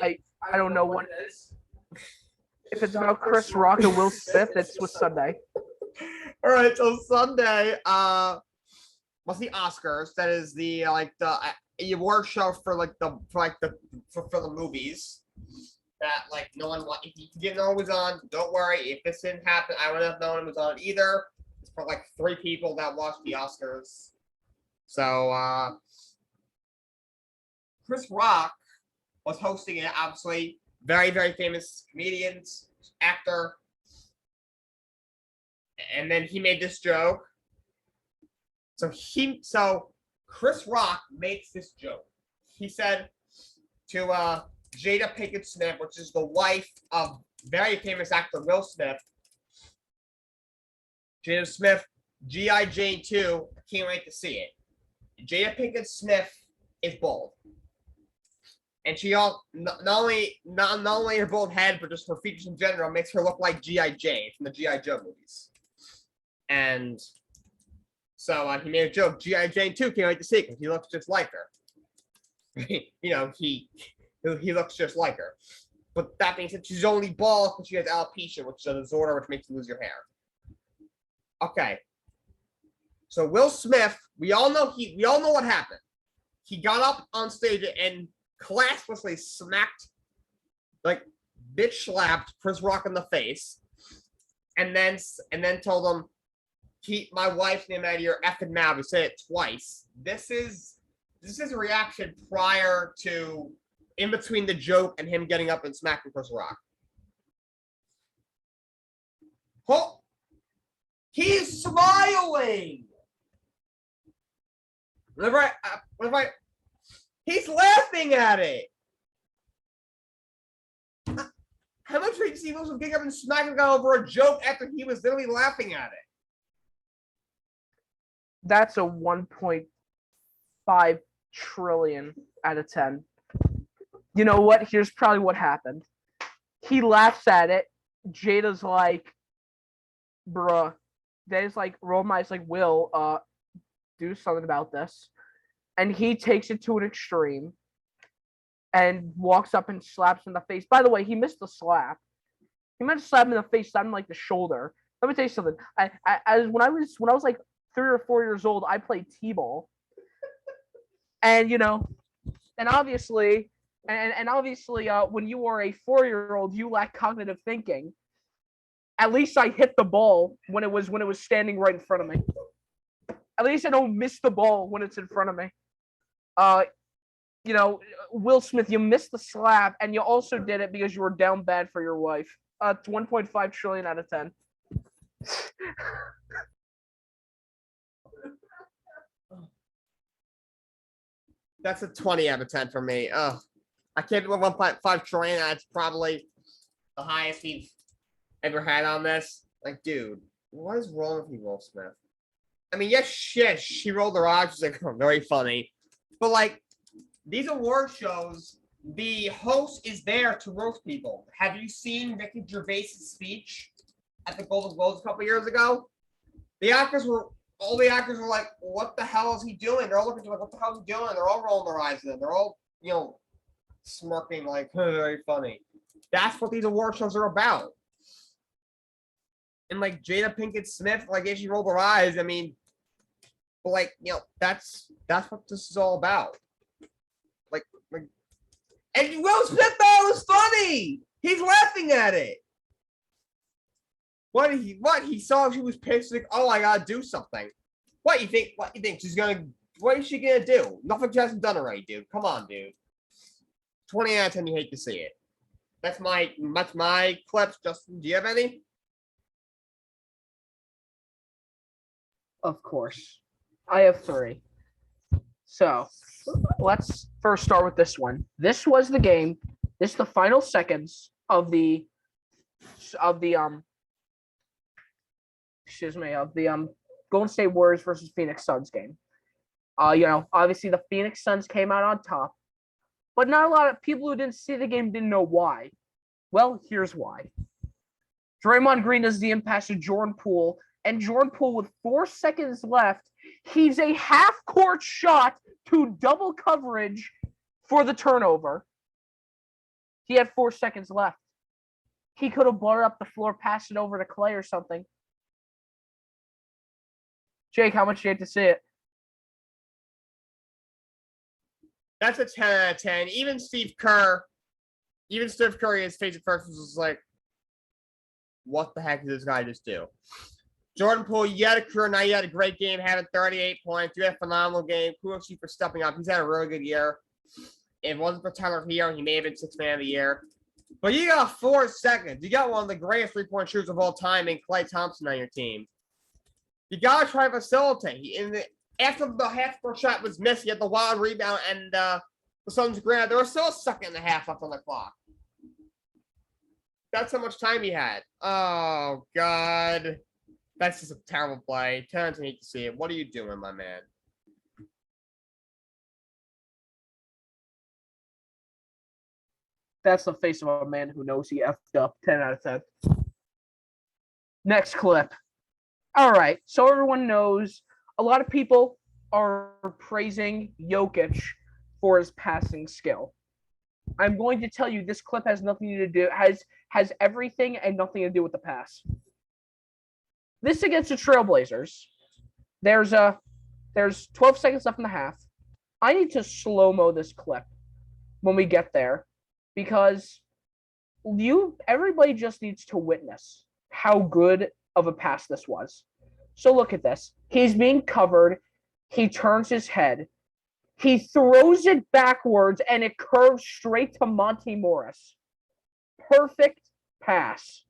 I don't know what it is. If it's about Chris Rock and Will Smith, it was Sunday. All right, so Sunday, was the Oscars. That is the award show for the movies. That like no one if you didn't know it was on, don't worry. If this didn't happen, I wouldn't have known it was on either. It's for like 3 people that watched the Oscars. So Chris Rock was hosting it, obviously. Very, very famous comedian, actor. And then he made this joke. So Chris Rock makes this joke. He said to Jada Pinkett Smith, which is the wife of very famous actor Will Smith. Jada Smith, G.I. Jane 2, I can't wait to see it. Jada Pinkett Smith is bald. And she not only her bald head, but just her features in general makes her look like G.I. Jane from the G.I. Joe movies. And so he made a joke, G.I. Jane 2, can't wait to see it because he looks just like her. He looks just like her. But that being said, she's only bald because she has alopecia, which is a disorder which makes you lose your hair. Okay. So Will Smith, we all know what happened. He got up on stage and classlessly smacked, like bitch slapped Chris Rock in the face, and then told him, "Keep my wife's name out of your effing mouth." He said it twice. This is a reaction prior to, in between the joke and him getting up and smacking Chris Rock. Oh, he's smiling. He's laughing at it. How much did you see Wilson getting up and smacking the guy over a joke after he was literally laughing at it? That's a 1.5 trillion out of 10. You know what? Here's probably what happened. He laughs at it. Jada's like, bruh. Jada's like, roll my eyes like, Will, do something about this. And he takes it to an extreme and walks up and slaps him in the face. By the way, he missed the slap. He meant to slap him in the face, slap him like the shoulder. Let me tell you something. When I was like 3 or 4 years old, I played t-ball. And obviously, when you are a 4-year-old, you lack cognitive thinking. At least I hit the ball when it was standing right in front of me. At least I don't miss the ball when it's in front of me. Will Smith, you missed the slap, and you also did it because you were down bad for your wife. It's 1.5 trillion out of 10. That's a 20 out of 10 for me. I can't believe 1.5 trillion. That's probably the highest he's ever had on this. Like, dude, what is wrong with you, Will Smith? I mean, yes, shit, she rolled her eyes. She's like, oh, very funny. But, like, these award shows, the host is there to roast people. Have you seen Ricky Gervais' speech at the Golden Globes a couple years ago? All the actors were like, what the hell is he doing? They're all looking at him like, what the hell is he doing? They're all rolling their eyes in. They're all, smirking like, very funny. That's what these award shows are about. And like Jada Pinkett Smith, like if she rolled her eyes, I mean, but like, that's what this is all about. Like, and Will Smith thought it was funny. He's laughing at it. He saw she was pissed. Like, oh, I gotta do something. What you think? What you think she's gonna? What is she gonna do? Nothing she hasn't done already, dude. Come on, dude. 20 out of 10. You hate to see it. That's my clips. Justin, do you have any? Of course. I have 3. So let's first start with this one. This was the game. This is the final seconds of the Golden State Warriors versus Phoenix Suns game. Obviously the Phoenix Suns came out on top, but not a lot of people who didn't see the game didn't know why. Well, here's why. Draymond Green does the impasse to Jordan Poole, and Jordan Poole with 4 seconds left, he's a half-court shot to double coverage for the turnover. He had 4 seconds left. He could have brought it up the floor, passed it over to Clay or something. Jake, how much do you hate to see it? That's a 10 out of 10. Even Steve Curry, his face at first was just like, what the heck did this guy just do? Jordan Poole, you had a career now. You had a great game, having 38 points. You had a phenomenal game. Kudos to you for stepping up. He's had a really good year. If it wasn't for Tyler Hero, he may have been 6th man of the year. But you got 4 seconds. You got one of the greatest 3-point shooters of all time in Klay Thompson on your team. You got to try to facilitate. After the half-court shot was missed, he had the wild rebound, and the Suns grabbed. There was still a second and a half left on the clock. That's how much time he had. Oh, God. That's just a terrible play. 10 out of 10, hate to see it. What are you doing, my man? That's the face of a man who knows he effed up. 10 out of 10. Next clip. All right. So everyone knows a lot of people are praising Jokic for his passing skill. I'm going to tell you this clip has nothing to do, has everything and nothing to do with the pass. This against the Trailblazers. There's 12 seconds left in the half. I need to slow-mo this clip when we get there, because everybody just needs to witness how good of a pass this was. So look at this. He's being covered. He turns his head. He throws it backwards, and it curves straight to Monty Morris. Perfect pass.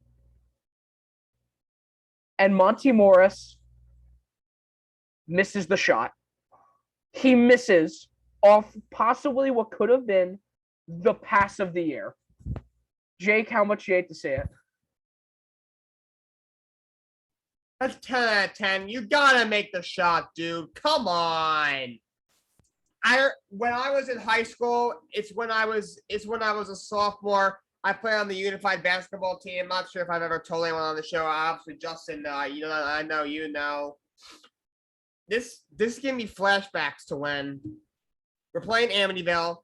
And Monty Morris misses the shot. He misses off possibly what could have been the pass of the year. Jake, how much you hate to see it? That's 10 out of 10. You gotta make the shot, dude. Come on. When I was in high school, it's when I was a sophomore. I played on the unified basketball team. I'm not sure if I've ever told anyone on the show. Obviously, Justin, I know you know. This gave me flashbacks to when we're playing Amityville.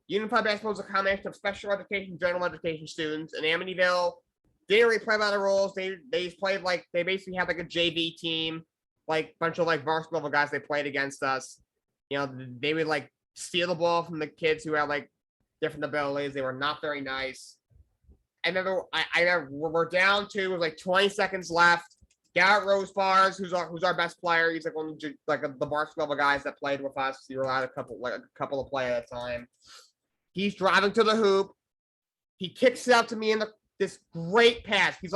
Unified basketball is a combination of special education, general education students. And Amityville didn't really play by the rules. They played they basically had a JV team, a bunch of varsity level guys they played against us. They would steal the ball from the kids who had different abilities. They were not very nice. I remember we're down to with 20 seconds left. Garrett Rosebars, who's our best player, he's one of the varsity level guys that played with us. You're allowed a couple to play at a time. He's driving to the hoop. He kicks it out to me in this great pass. He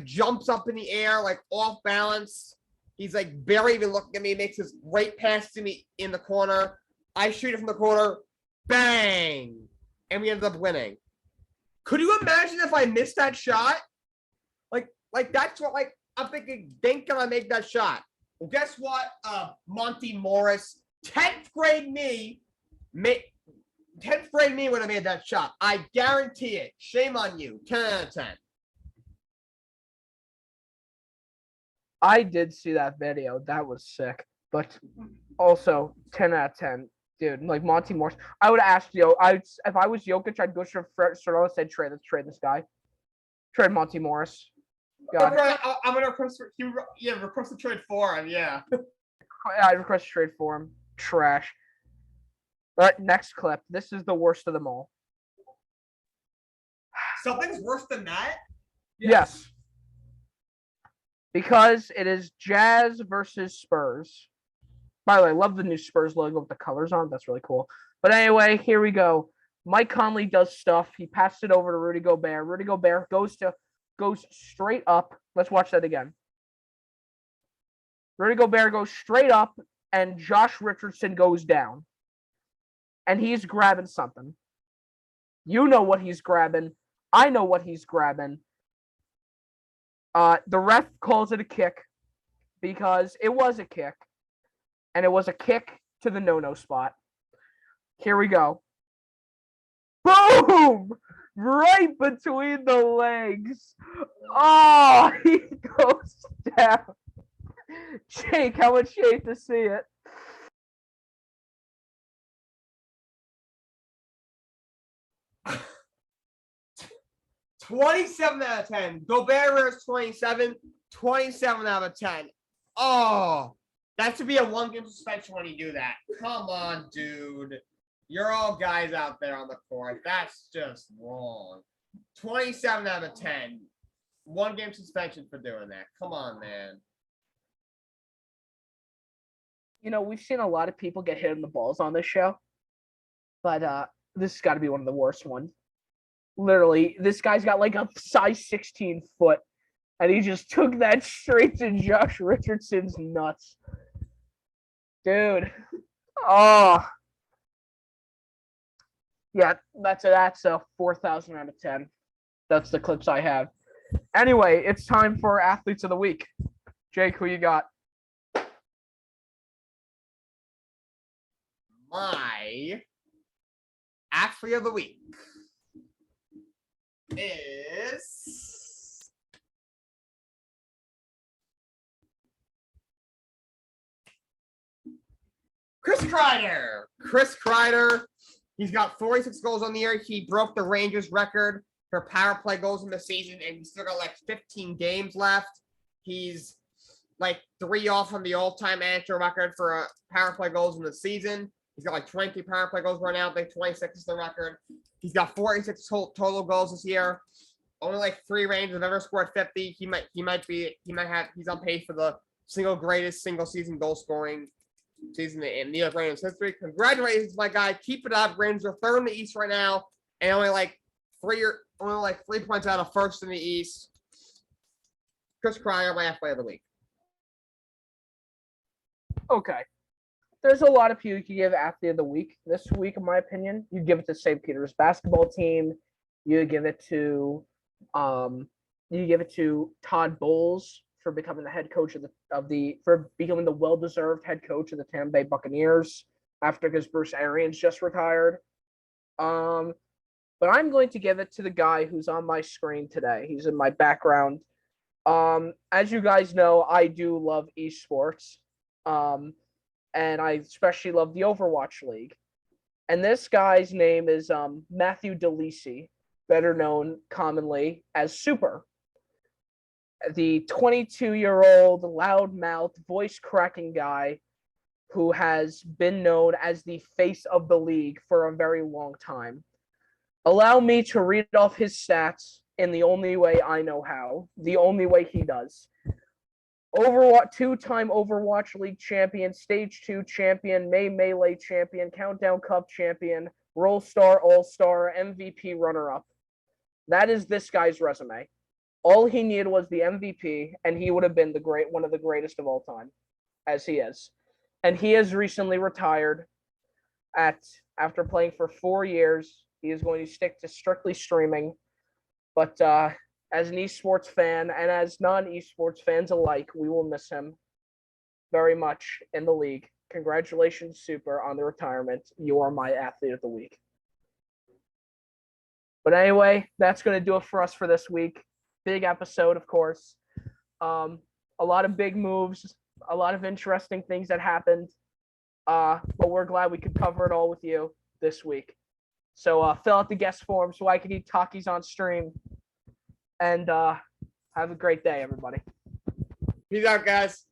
jumps up in the air off balance. He's barely even looking at me. Makes this great pass to me in the corner. I shoot it from the corner. Bang! And we ended up winning. Could you imagine if I missed that shot? That's what I'm thinking. Can I make that shot? Well, guess what? Monty Morris, 10th grade me would have made that shot. I guarantee it. Shame on you. 10 out of 10. I did see that video. That was sick. But also 10 out of 10. Dude, Monty Morris. I would ask if I was Jokic, I'd go straight and say trade this guy. Trade Monty Morris. God. I'm gonna request a trade for him, yeah. I request a trade for him. Trash. All right, next clip. This is the worst of them all. Something's worse than that? Yes. because it is Jazz versus Spurs. By the way, I love the new Spurs logo with the colors on. That's really cool. But anyway, here we go. Mike Conley does stuff. He passed it over to Rudy Gobert. Rudy Gobert goes straight up. Let's watch that again. Rudy Gobert goes straight up, and Josh Richardson goes down. And he's grabbing something. You know what he's grabbing. I know what he's grabbing. The ref calls it a kick because it was a kick. And it was a kick to the no-no spot. Here we go. Boom! Right between the legs. Oh, he goes down. Jake, how much you hate to see it? $27 out of 10. Gobert is 27. 27 out of 10. Oh, that should be a one-game suspension when you do that. Come on, dude. You're all guys out there on the court. That's just wrong. 27 out of 10. One-game suspension for doing that. Come on, man. You know, we've seen a lot of people get hit in the balls on this show. But this has got to be one of the worst ones. Literally, this guy's got like a size 16 foot. And he just took that straight to Josh Richardson's nuts. Dude. Oh. Yeah, that's a 4,000 out of 10. That's the clips I have. Anyway, it's time for Athletes of the Week. Jake, who you got? My athlete of the week is Chris Kreider. Chris Kreider. He's got 46 goals on the year. He broke the Rangers record for power play goals in the season, and he's still got like 15 games left. He's like 3 off from the all-time amateur record for power play goals in the season. He's got like 20 power play goals right now. I think 26 is the record. He's got 46 total goals this year. Only like 3 Rangers have ever scored 50. He's on pace for the greatest single season goal scoring season in New York Rangers history. Congratulations, my guy. Keep it up. Rangers are 3rd in the East right now, and only like 3 points out of 1st in the East. Chris Kreider, my athlete of the week. Okay. There's a lot of people you can give athlete of the week this week, in my opinion. You give it to St. Peter's basketball team. You give it to Todd Bowles for becoming the head coach for becoming the well-deserved head coach of the Tampa Bay Buccaneers because Bruce Arians just retired. But I'm going to give it to the guy who's on my screen today. He's in my background. As you guys know, I do love esports. And I especially love the Overwatch League. And this guy's name is Matthew DeLisi, better known commonly as Super. The 22-year-old, loud-mouthed, voice-cracking guy who has been known as the face of the league for a very long time. Allow me to read off his stats in the only way I know how, the only way he does. Overwatch 2-time Overwatch League champion, Stage 2 champion, May Melee champion, Countdown Cup champion, Roll Star All-Star, MVP runner-up. That is this guy's resume. All he needed was the MVP, and he would have been one of the greatest of all time, as he is. And he has recently retired after playing for 4 years. He is going to stick to strictly streaming. But as an esports fan and as non-esports fans alike, we will miss him very much in the league. Congratulations, Super, on the retirement. You are my athlete of the week. But anyway, that's going to do it for us for this week. Big episode, of course. A lot of big moves, a lot of interesting things that happened. But we're glad we could cover it all with you this week. So fill out the guest form so I can eat Takis on stream. And have a great day, everybody. Peace out, guys.